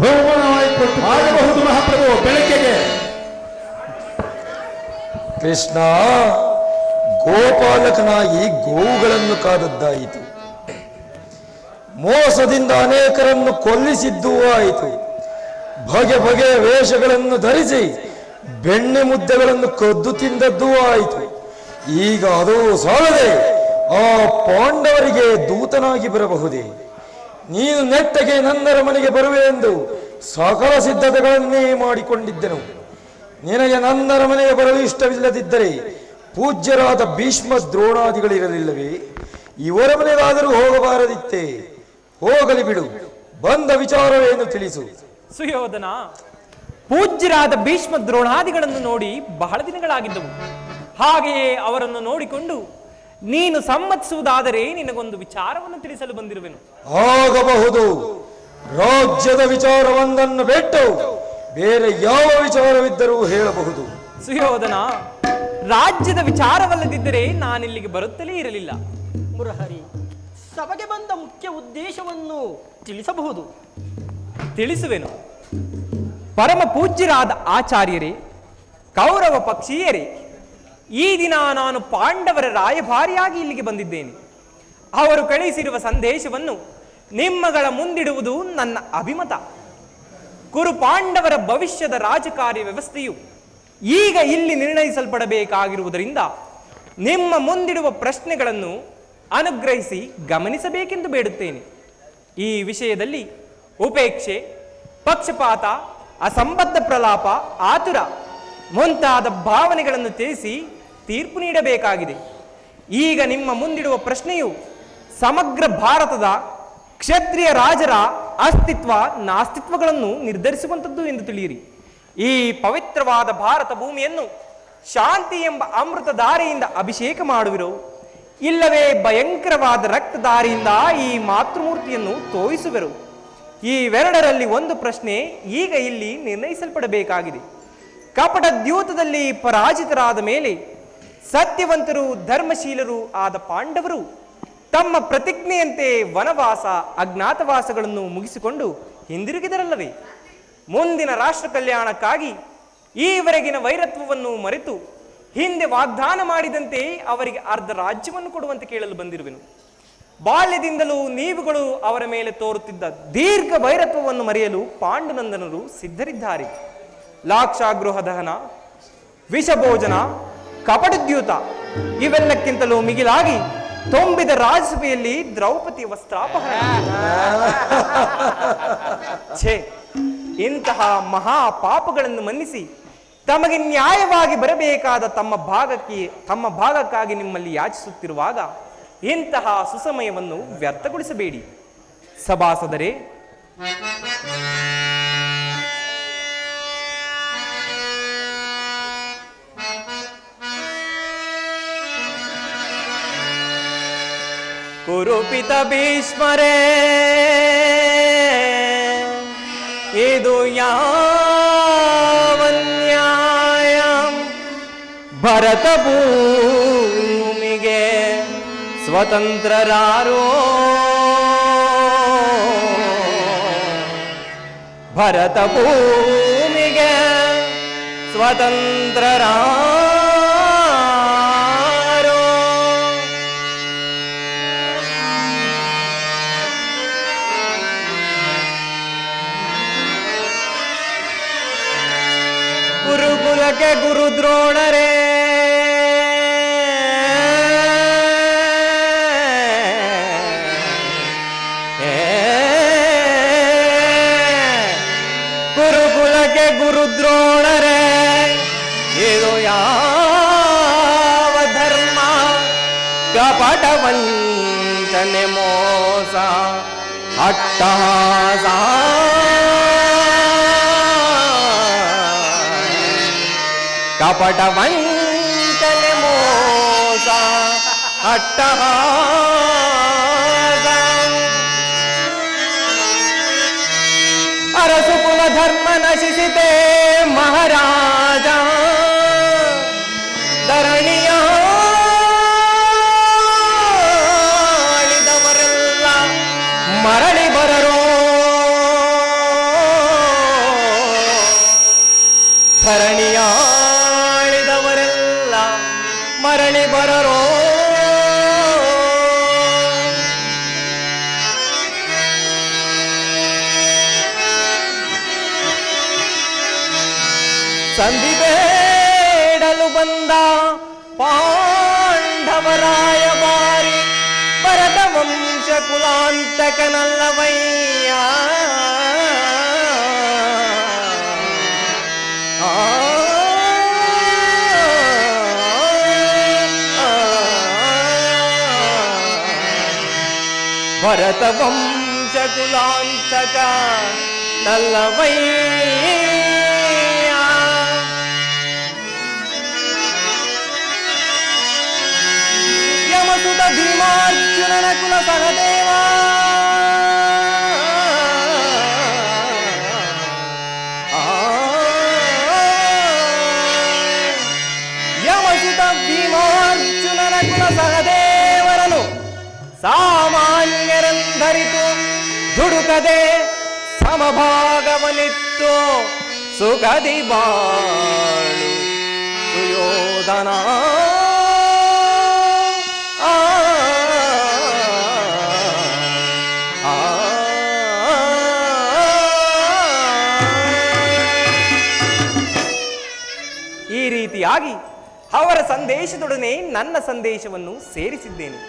ಬಹುಮಾನವಾಗಿ ಕೊಟ್ಟು ಆಗಬಹುದು ಮಹಾಪ್ರಭು. ಬೆಳಕಿಗೆ ಕೃಷ್ಣ ಗೋಪಾಲಕನಾಗಿ ಗೋವುಗಳನ್ನು ಕಾದದ್ದಾಯಿತು, ಮೋಸದಿಂದ ಅನೇಕರನ್ನು ಕೊಲ್ಲಿಸಿದ್ದೂ ಆಯಿತು, ಬಗೆ ಬಗೆಯ ವೇಷಗಳನ್ನು ಧರಿಸಿ ಬೆಣ್ಣೆ ಮುದ್ದೆಗಳನ್ನು ಕದ್ದು ತಿಂದದ್ದೂ ಆಯಿತು. ಈಗ ಅದು ಸಾಲದೆ ಆ ಪಾಂಡವರಿಗೆ ದೂತನಾಗಿ ಬರಬಹುದೇ? ನೀನು ನೆಟ್ಟಗೆ ನನ್ನರ ಮನೆಗೆ ಬರುವೆ ಎಂದು ಸಕಲ ಸಿದ್ಧತೆಗಳನ್ನೇ ಮಾಡಿಕೊಂಡಿದ್ದೆನು. ನಿನಗೆ ನನ್ನರ ಮನೆಗೆ ಬರಲು ಇಷ್ಟವಿಲ್ಲದಿದ್ದರೆ ಪೂಜ್ಯರಾದ ಭೀಷ್ಮ ದ್ರೋಣಾದಿಗಳಿರಲಿಲ್ಲವೇ? ಇವರ ಮನೆಗಾದರೂ ಹೋಗಬಾರದಿತ್ತೇ? ಹೋಗಲಿ ಬಿಡು, ಬಂದ ವಿಚಾರವೇನು ತಿಳಿಸು. ಸುಯೋಧನ, ಪೂಜ್ಯರಾದ ಭೀಷ್ಮ ದ್ರೋಣಾದಿಗಳನ್ನು ನೋಡಿ ಬಹಳ ದಿನಗಳಾಗಿದ್ದವು. ಹಾಗೆಯೇ ಅವರನ್ನು ನೋಡಿಕೊಂಡು ನೀನು ಸಮ್ಮತಿಸುವುದಾದರೆ ನಿನಗೊಂದು ವಿಚಾರವನ್ನು ತಿಳಿಸಲು ಬಂದಿರುವೆನು. ಆಗಬಹುದು. ರಾಜ್ಯದ ವಿಚಾರವೊಂದನ್ನು ಬಿಟ್ಟು ಬೇರೆ ಯಾವ ವಿಚಾರವಿದ್ದರೂ ಹೇಳಬಹುದು. ಸುಯೋಧನ, ರಾಜ್ಯದ ವಿಚಾರವಲ್ಲದಿದ್ದರೆ ನಾನಿಲ್ಲಿಗೆ ಬರುತ್ತಲೇ ಇರಲಿಲ್ಲ. ಮುರಹರಿ, ಸಭೆಗೆ ಬಂದ ಮುಖ್ಯ ಉದ್ದೇಶವನ್ನು ತಿಳಿಸಬಹುದು? ತಿಳಿಸುವೆನು. ಪರಮ ಪೂಜ್ಯರಾದ ಆಚಾರ್ಯರೇ, ಕೌರವ ಪಕ್ಷೀಯರೇ, ಈ ದಿನ ನಾನು ಪಾಂಡವರ ರಾಯಭಾರಿಯಾಗಿ ಇಲ್ಲಿಗೆ ಬಂದಿದ್ದೇನೆ. ಅವರು ಕಳಿಸಿರುವ ಸಂದೇಶವನ್ನು ನಿಮ್ಮಗಳ ಮುಂದಿಡುವುದು ನನ್ನ ಅಭಿಮತ. ಕುರು ಪಾಂಡವರ ಭವಿಷ್ಯದ ರಾಜಕಾರ್ಯ ವ್ಯವಸ್ಥೆಯು ಈಗ ಇಲ್ಲಿ ನಿರ್ಣಯಿಸಲ್ಪಡಬೇಕಾಗಿರುವುದರಿಂದ ನಿಮ್ಮ ಮುಂದಿಡುವ ಪ್ರಶ್ನೆಗಳನ್ನು ಅನುಗ್ರಹಿಸಿ ಗಮನಿಸಬೇಕೆಂದು ಬೇಡುತ್ತೇನೆ. ಈ ವಿಷಯದಲ್ಲಿ ಉಪೇಕ್ಷೆ, ಪಕ್ಷಪಾತ, ಅಸಂಬದ್ಧ ಪ್ರಲಾಪ, ಆತುರ ಮುಂತಾದ ಭಾವನೆಗಳನ್ನು ತಿಳಿಸಿ ತೀರ್ಪು ನೀಡಬೇಕಾಗಿದೆ. ಈಗ ನಿಮ್ಮ ಮುಂದಿಡುವ ಪ್ರಶ್ನೆಯು ಸಮಗ್ರ ಭಾರತದ ಕ್ಷತ್ರಿಯ ರಾಜರ ಅಸ್ತಿತ್ವ ನಾಸ್ತಿತ್ವಗಳನ್ನು ನಿರ್ಧರಿಸುವಂಥದ್ದು ಎಂದು ತಿಳಿಯಿರಿ. ಈ ಪವಿತ್ರವಾದ ಭಾರತ ಭೂಮಿಯನ್ನು ಶಾಂತಿ ಎಂಬ ಅಮೃತಧಾರೆಯಿಂದ ಅಭಿಷೇಕ ಮಾಡುವಿರೋ, ಇಲ್ಲವೇ ಭಯಂಕರವಾದ ರಕ್ತಧಾರೆಯಿಂದ ಈ ಮಾತೃಮೂರ್ತಿಯನ್ನು ತೋಯಿಸುವರು? ಇವೆರಡರಲ್ಲಿ ಒಂದು ಪ್ರಶ್ನೆ ಈಗ ಇಲ್ಲಿ ನಿರ್ಣಯಿಸಲ್ಪಡಬೇಕಾಗಿದೆ. ಕಪಟ ದ್ಯೂತದಲ್ಲಿ ಪರಾಜಿತರಾದ ಮೇಲೆ ಸತ್ಯವಂತರು ಧರ್ಮಶೀಲರು ಆದ ಪಾಂಡವರು ತಮ್ಮ ಪ್ರತಿಜ್ಞೆಯಂತೆ ವನವಾಸ ಅಜ್ಞಾತವಾಸಗಳನ್ನು ಮುಗಿಸಿಕೊಂಡು ಹಿಂದಿರುಗಿದರಲ್ಲವೇ? ಮುಂದಿನ ರಾಷ್ಟ್ರ ಕಲ್ಯಾಣಕ್ಕಾಗಿ ಈವರೆಗಿನ ವೈರತ್ವವನ್ನು ಮರೆತು ಹಿಂದೆ ವಾಗ್ದಾನ ಮಾಡಿದಂತೆ ಅವರಿಗೆ ಅರ್ಧ ರಾಜ್ಯವನ್ನು ಕೊಡುವಂತೆ ಕೇಳಲು ಬಂದಿರುವೆನು. ಬಾಲ್ಯದಿಂದಲೂ ನೀವುಗಳು ಅವರ ಮೇಲೆ ತೋರುತ್ತಿದ್ದ ದೀರ್ಘ ವೈರತ್ವವನ್ನು ಮರೆಯಲು ಪಾಂಡುನಂದನರು ಸಿದ್ಧರಿದ್ದಾರೆ. ಲಾಕ್ಷಾಗೃಹ ದಹನ, ವಿಷಭೋಜನ, ಕಪಟದ್ಯೂತ ಇವೆಲ್ಲಕ್ಕಿಂತಲೂ ಮಿಗಿಲಾಗಿ ತುಂಬಿದ ರಾಜಸಭೆಯಲ್ಲಿ ದ್ರೌಪದಿ ವಸ್ತ್ರಾಪಹರಣ. ಛೇ, ಇಂತಹ ಮಹಾ ಪಾಪಗಳನ್ನು ಮನ್ನಿಸಿ ತಮಗೆ ನ್ಯಾಯವಾಗಿ ಬರಬೇಕಾದ ತಮ್ಮ ಭಾಗಕ್ಕಾಗಿ ನಿಮ್ಮಲ್ಲಿ ಯಾಚಿಸುತ್ತಿರುವಾಗ ಇಂತಹ ಸುಸಮಯವನ್ನು ವ್ಯರ್ಥಗೊಳಿಸಬೇಡಿ. ಸಭಾಸದರೇ, ಕುರುಪಿತ ಭೀಷ್ಮರೇ, ಇದು ಯಾವನ್ಯಾಯ? ಭರತ ಭೂಮಿಗೆ ಸ್ವತಂತ್ರರಾರೋ, ಭರತ ಭೂಮಿಗೆ ಸ್ವತಂತ್ರರಾರೋ. ಗುರುಕುಲಕ್ಕೆ ಗುರು ದ್ರೋಣರೇ, ಗುರುಕುಲಕ್ಕೆ ಗುರು ದ್ರೋಣರೇ, ಇದು ಯಾವ ಧರ್ಮ? ಕಪಟ ವಂಚನೆ ಮೋಸ ಅಟ್ಟಹಾಸ, ಕಪಟ ವಂಚನೆ ಮೋಸ ಅಟ್ಟಹಾಸ. ಅರಸು ಕುಲ ಧರ್ಮ ನಶಿಸಿತೆ ಮಹಾರಾಜ, ಧರಣಿಯ ಆಳಿದವರೆಲ್ಲ ಮರಳಿ ಬರರೋ, ಧರಣಿಯ ಮರಳಿ ಬರರೋ. ಸಂಧಿ ಬೇಡಲು ಬಂದ ಪಾಂಡವರಾಯ ಬಾರಿ, ಭರತ ವಂಶ ಕುಲಾಂತಕನಲ್ಲವಯ್ಯ. ಭರತ ವಂಶ ಕುಲಾಂತಕ ನಲ್ಲವಯ್ಯ. ಯಮಸುತ ಭೀಮಾರ್ಜುನನ ಕುಲ ಸಹದೇವ, ಯಮಸುತ ಭೀಮಾರ್ಜುನನ ಕುಲ ಸಹದೇವರನು ಸಾಮಾನ್ಯರೆಂದರಿತು ದುಡುಕದೆ ಸಮಭಾಗವನಿತ್ತು ಸುಖದಿ ಬಾಳು ಸುಯೋಧನ. ಈ ರೀತಿಯಾಗಿ ಅವರ ಸಂದೇಶದೊಡನೆ ನನ್ನ ಸಂದೇಶವನ್ನು ಸೇರಿಸಿದ್ದೇನೆ.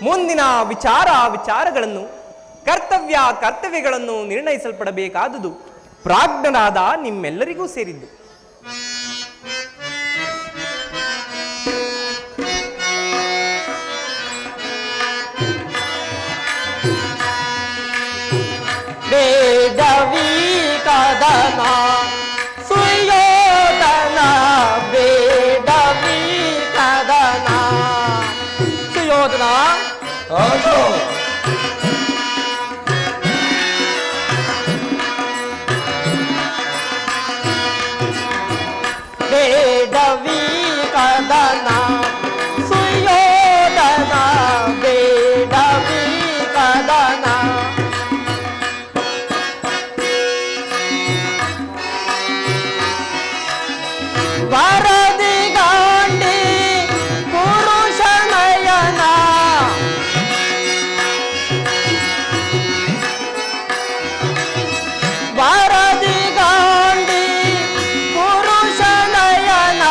ಮುಂದಿನ ವಿಚಾರಗಳನ್ನು ಕರ್ತವ್ಯಗಳನ್ನು ನಿರ್ಣಯಿಸಲ್ಪಡಬೇಕಾದುದು ಪ್ರಾಜ್ಞನಾದ ನಿಮ್ಮೆಲ್ಲರಿಗೂ ಸೇರಿದ್ದು. ಬೇಡವಿ ಕದನ ಸುಯೋಧನ ಬೇಡ ಸುಯೋಧನ. ಆಗೋ. ಬೇಡವಿ ಕದನ ಸುಯೋಧನ, ಬೇಡವಿ ಕದನ. ವರದಿ ಗಾಂಡಿ ಪುರುಷ ನಯನ, ವರದಿ ಗಾಂಡಿ ಪುರುಷ ನಯನ,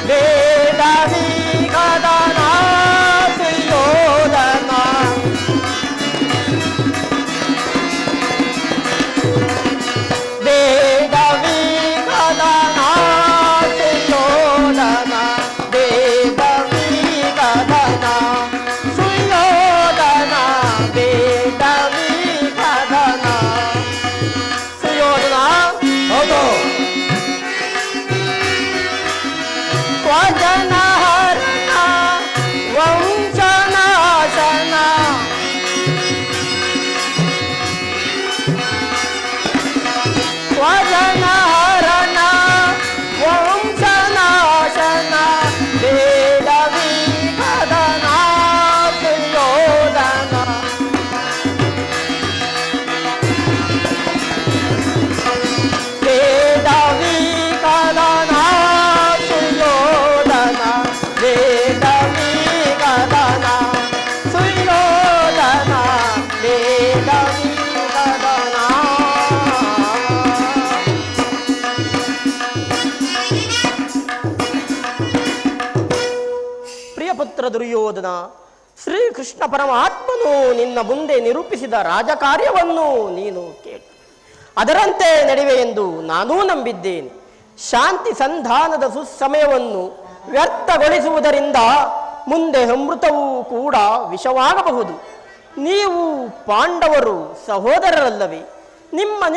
ಬೇಡವಿ ಕದನ ಸುಯೋಧನ. ಬೇಡವಿ ಕದನ ಸುಯೋಧನ, ಬೇಡವಿ ಕದನ ಸುಯೋಧನ, ಬೇಡವಿ ಕದನ ಸುಯೋಧನ. ಆಗೋ. ಸ್ವಜನ ಹರಣ ವಂಶನಾಶನ, ಸ್ವಜನ ಹರಣ ವಂಶನಾಶನ, ಬೇಡವಿ ಕದನ ಸುಯೋಧನ. ಬೇಡವಿ ಕದನ ಸುಯೋಧನ, ಬೇಡವಿ ಕದನ ಸುಯೋಧನ, ಬೇಡವಿ ಕದನ. ಪ್ರಿಯಪುತ್ರ ದುರ್ಯೋಧನ, ಶ್ರೀಕೃಷ್ಣ ಪರಮಾತ್ಮನು ನಿನ್ನ ಮುಂದೆ ನಿರೂಪಿಸಿದ ರಾಜಕಾರ್ಯವನ್ನು ನೀನು ಕೇಳು. ಅದರಂತೆ ನಡೆವೆ ಎಂದು ನಾನೂ ನಂಬಿದ್ದೇನೆ. ಶಾಂತಿ ಸಂಧಾನದ ಸುಸಮಯವನ್ನು ವ್ಯರ್ಥಗೊಳಿಸುವುದರಿಂದ ಮುಂದೆ ಅಮೃತವೂ ಕೂಡ ವಿಷವಾಗಬಹುದು. ನೀವು ಪಾಂಡವರು ಸಹೋದರರಲ್ಲವೇ?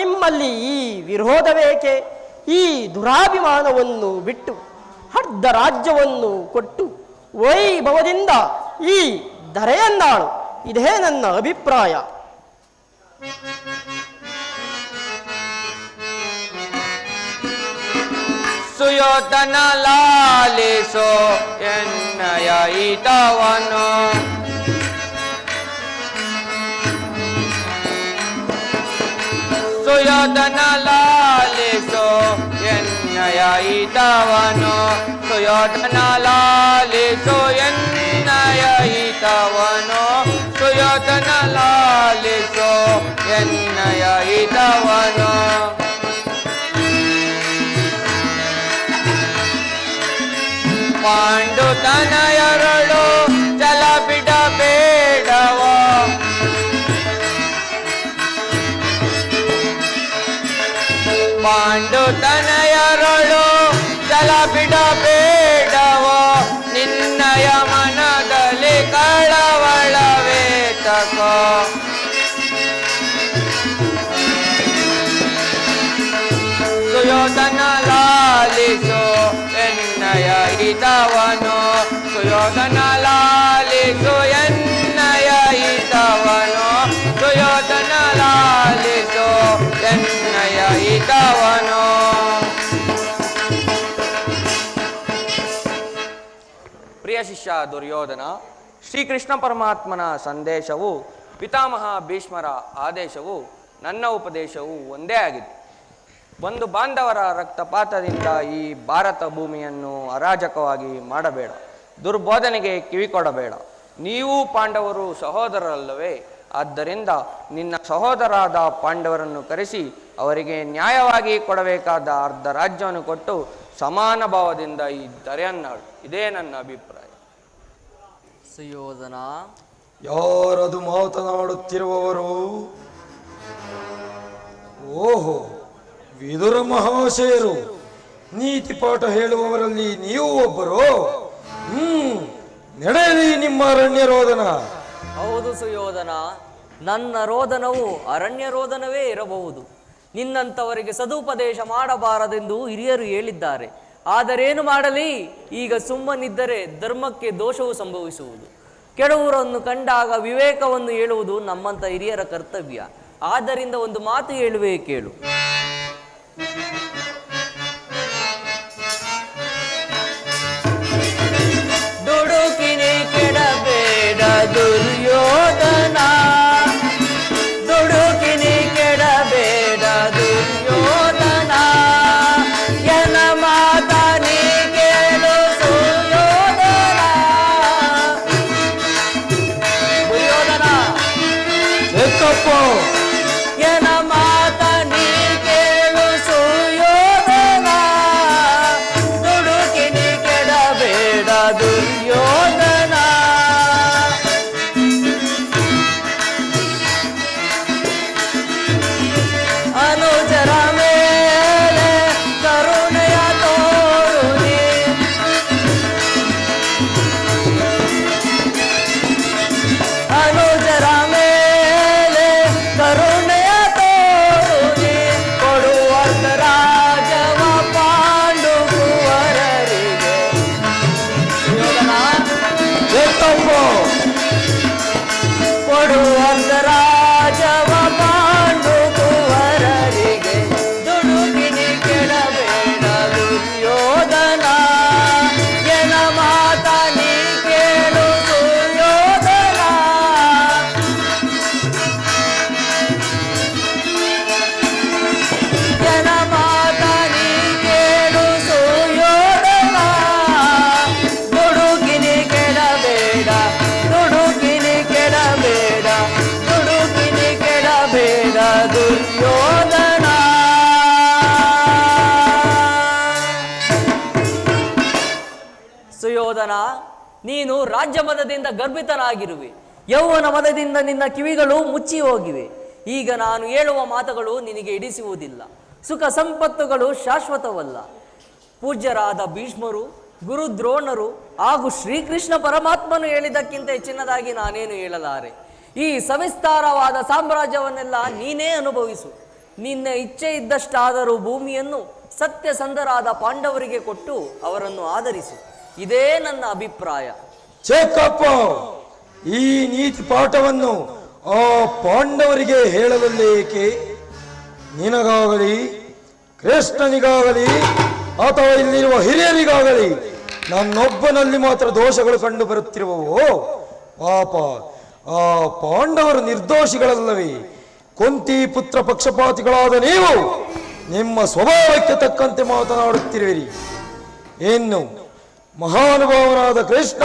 ನಿಮ್ಮಲ್ಲಿ ಈ ವಿರೋಧವೇಕೆ? ಈ ದುರಾಭಿಮಾನವನ್ನು ಬಿಟ್ಟು ಅರ್ಧ ರಾಜ್ಯವನ್ನು ಕೊಟ್ಟು ವೈಭವದಿಂದ ಈ ಧರೆಯನ್ನಾಳು. ಇದೇ ನನ್ನ ಅಭಿಪ್ರಾಯ. ಸುಯೋಧನ ಲಾಲಿಸೋ ಎನ್ನಯ ಹಿತವನು, ಸುಯೋಧನ ಲಾಲಿಸೋ ಎನ್ನಯ ಹಿತವನು, ಸುಯೋಧನ ಲಾಲಿಸೋ ಎನ್ನಯ ಹಿತವನು, ಸುಯೋಧನ ಲಾಲಿಸೋ ಎನ್ನಯ ಹಿತವನು. ಪಾಂಡುತನಯರಳು ಜಲ ಬಿಡಬೇಡವ, ಪಾಂಡುತನಯರಳು ಜಲ ಬಿಡಬೇಡವ, ನಿನ್ನಯ ಮನದಲ್ಲಿ ಕಳವಳವೇ ತಕೋ. ಸುಯೋಧನ ಲಾಲಿಸೋ ಎನ್ನಯ ಹಿತವನು, ಸುಯೋಧನ ಲಾಲಿಸೋ ಎನ್ನಯ ಹಿತವನು, ಸುಯೋಧನ ಲಾಲಿಸೋ ಎನ್ನಯ ಹಿತವನು. ಪ್ರಿಯ ಶಿಷ್ಯ ದುರ್ಯೋಧನ, ಶ್ರೀಕೃಷ್ಣ ಪರಮಾತ್ಮನ ಸಂದೇಶವು, ಪಿತಾಮಹ ಭೀಷ್ಮರ ಆದೇಶವು, ನನ್ನ ಉಪದೇಶವು ಒಂದೇ ಆಗಿದೆ. ಒಂದು ಬಾಂಧವರ ರಕ್ತಪಾತದಿಂದ ಈ ಭಾರತ ಭೂಮಿಯನ್ನು ಅರಾಜಕವಾಗಿ ಮಾಡಬೇಡ, ದುರ್ಬೋಧನೆಗೆ ಕಿವಿಕೊಡಬೇಡ. ನೀವು ಪಾಂಡವರು ಸಹೋದರರಲ್ಲವೇ? ಆದ್ದರಿಂದ ನಿನ್ನ ಸಹೋದರಾದ ಪಾಂಡವರನ್ನು ಕರೆಸಿ ಅವರಿಗೆ ನ್ಯಾಯವಾಗಿ ಕೊಡಬೇಕಾದ ಅರ್ಧ ರಾಜ್ಯವನ್ನು ಕೊಟ್ಟು ಸಮಾನ ಭಾವದಿಂದ ಈ ಧರೆಯನ್ನಾಳು. ಇದೇ ನನ್ನ ಅಭಿಪ್ರಾಯ. ಸುಯೋಧನ, ಯಾರದು ಮಾತನಾಡುತ್ತಿರುವವರು? ಓಹೋ, ವಿದುರ ಮಹಾಶಯರು. ನೀತಿ ಪಾಠ ಹೇಳುವವರಲ್ಲಿ ನೀವು ಒಬ್ಬರು. ನಡೆಯಲಿ ನಿಮ್ಮ ಅರಣ್ಯ ರೋದನ. ಹೌದು ಸುಯೋಧನ, ನನ್ನ ರೋದನವು ಅರಣ್ಯ ರೋದನವೇ ಇರಬಹುದು. ನಿನ್ನಂಥವರಿಗೆ ಸದುಪದೇಶ ಮಾಡಬಾರದೆಂದು ಹಿರಿಯರು ಹೇಳಿದ್ದಾರೆ. ಆದರೇನು ಮಾಡಲಿ? ಈಗ ಸುಮ್ಮನಿದ್ದರೆ ಧರ್ಮಕ್ಕೆ ದೋಷವು ಸಂಭವಿಸುವುದು. ಕೆಡುವರನ್ನು ಕಂಡಾಗ ವಿವೇಕವನ್ನು ಹೇಳುವುದು ನಮ್ಮಂತ ಹಿರಿಯರ ಕರ್ತವ್ಯ. ಆದ್ದರಿಂದ ಒಂದು ಮಾತು ಹೇಳುವೆ, ಕೇಳು. ದುಡುಕಿನಿ ಕೆಡಬೇಡ ದುರ್ಯೋಧನ, ದುಡುಕಿನಿ ಕೆಡಬೇಡ ದುರ್ಯೋಧನ, ಎನ ಮಾತ ನೀ ಕೇಳು ಸುಯೋಧನ. ದುರ್ಯೋಧನ ಏಕಪ್ಪ ಎನ ಮಾತ ನೀ ಕೇಳು ಸುಯೋಧನ, ದುಡುಕಿನಿ ಕೆಡಬೇಡ ದುರ್ಯೋಧನ. ಅನುಜರ ಮೇಲೆ ಕರುಣೆಯ ತೋರುನಿ, ಅನುಜರ ಮೇಲೆ ಕರುಣೆಯ ತೋರುನಿ, ಕೊಡುವಂತ ರಾಜವ ಪಾಂಡು ಕುವರರಿಗೆ. ಏಕಪ್ಪ ಕೊಡುವಂತ ರಾಜವ ಪಾಂಡು ಕುವರರಿಗೆ, ದುಡುಕಿನಿ ಕೆಡಬೇಡ ದುರ್ಯೋಧನ, ಎನ ಮಾತ ನೀ ಕೇಳು ಸುಯೋಧನ. ಎನ ಮಾತ ನೀ ಕೇಳು ಸುಯೋಧನ, ದುಡುಕಿನಿ ಕೆಡಬೇಡ, ದುಡುಕಿನಿ ಕೆಡಬೇಡ, ದುಡುಕಿನಿ ಕೆಡಬೇಡ ದುರ್ಯೋಧನ. ಸುಯೋಧನ, ನೀನು ರಾಜ್ಯ ಮದದಿಂದ ಗರ್ಭಿತನಾಗಿರುವೆ. ಯೌವನ ಮದದಿಂದ ನಿನ್ನ ಕಿವಿಗಳು ಮುಚ್ಚಿ ಹೋಗಿವೆ. ಈಗ ನಾನು ಹೇಳುವ ಮಾತುಗಳು ನಿನಗೆ ಹಿಡಿಸುವುದಿಲ್ಲ. ಸುಖ ಸಂಪತ್ತುಗಳು ಶಾಶ್ವತವಲ್ಲ. ಪೂಜ್ಯರಾದ ಭೀಷ್ಮರು, ಗುರು ದ್ರೋಣರು ಹಾಗೂ ಶ್ರೀಕೃಷ್ಣ ಪರಮಾತ್ಮನು ಹೇಳಿದ್ದಕ್ಕಿಂತ ಹೆಚ್ಚಿನದಾಗಿ ನಾನೇನು ಹೇಳಲಾರೆ. ಈ ಸವಿಸ್ತಾರವಾದ ಸಾಮ್ರಾಜ್ಯವನ್ನೆಲ್ಲ ನೀನೇ ಅನುಭವಿಸು. ನಿನ್ನ ಇಚ್ಛೆ ಇದ್ದಷ್ಟಾದರೂ ಭೂಮಿಯನ್ನು ಸತ್ಯಸಂಧರಾದ ಪಾಂಡವರಿಗೆ ಕೊಟ್ಟು ಅವರನ್ನು ಆಧರಿಸು. ಇದೇ ನನ್ನ ಅಭಿಪ್ರಾಯ. ಚೇಕಪ್ಪ, ಈ ನೀತಿ ಪಾಠವನ್ನು ಆ ಪಾಂಡವರಿಗೆ ಹೇಳಲಲ್ಲೇಕೆ? ನಿನಗಾಗಲಿ, ಕೃಷ್ಣನಿಗಾಗಲಿ, ಅಥವಾ ಇಲ್ಲಿರುವ ಹಿರಿಯರಿಗಾಗಲಿ ನನ್ನೊಬ್ಬನಲ್ಲಿ ಮಾತ್ರ ದೋಷಗಳು ಕಂಡು ಬರುತ್ತಿರುವವೋ? ಪಾಪ, ಆ ಪಾಂಡವರು ನಿರ್ದೋಷಿಗಳಲ್ಲವೇ? ಕುಂತಿ ಪುತ್ರ ಪಕ್ಷಪಾತಿಗಳಾದ ನೀವು ನಿಮ್ಮ ಸ್ವಭಾವಕ್ಕೆ ತಕ್ಕಂತೆ ಮಾತನಾಡುತ್ತಿರುವಿರಿ. ಇನ್ನು ಮಹಾನುಭಾವನಾದ ಕೃಷ್ಣ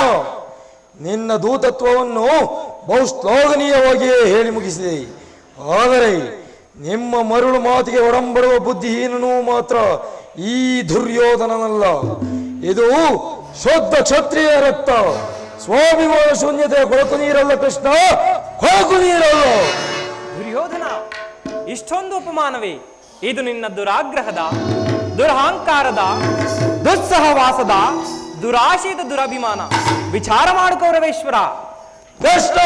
ನಿನ್ನ ದೂತತ್ವವನ್ನು ಬಹು ಶ್ಲಾಘನೀಯವಾಗಿಯೇ ಹೇಳಿ ಮುಗಿಸಿದೆ. ಆದರೆ ನಿಮ್ಮ ಮರುಳು ಮಾತಿಗೆ ಒಡಂಬಡುವ ಬುದ್ಧಿಹೀನನೂ ಮಾತ್ರ ಈ ದುರ್ಯೋಧನನಲ್ಲ. ಇದು ಶುದ್ಧ ಕ್ಷತ್ರಿಯ ರಕ್ತ. ಸ್ವಾಭಿಮಾನ ಶೂನ್ಯತೆಯ ಕೊಳಕು ನೀರಲ್ಲ ಕೃಷ್ಣ, ಕೊಳಕು ನೀರಲ್ಲ. ದುರ್ಯೋಧನ, ಇಷ್ಟೊಂದು ಉಪಮಾನವೇ? ಇದು ನಿನ್ನ ದುರಾಗ್ರಹದ, ದುರಹಂಕಾರದ, ದುಸ್ಸಹವಾಸದ, ದುರಾಶಯದ ದುರಭಿಮಾನ. ವಿಚಾರ ಮಾಡು ಕೌರವೇಶ್ವರ. ಕೃಷ್ಣ,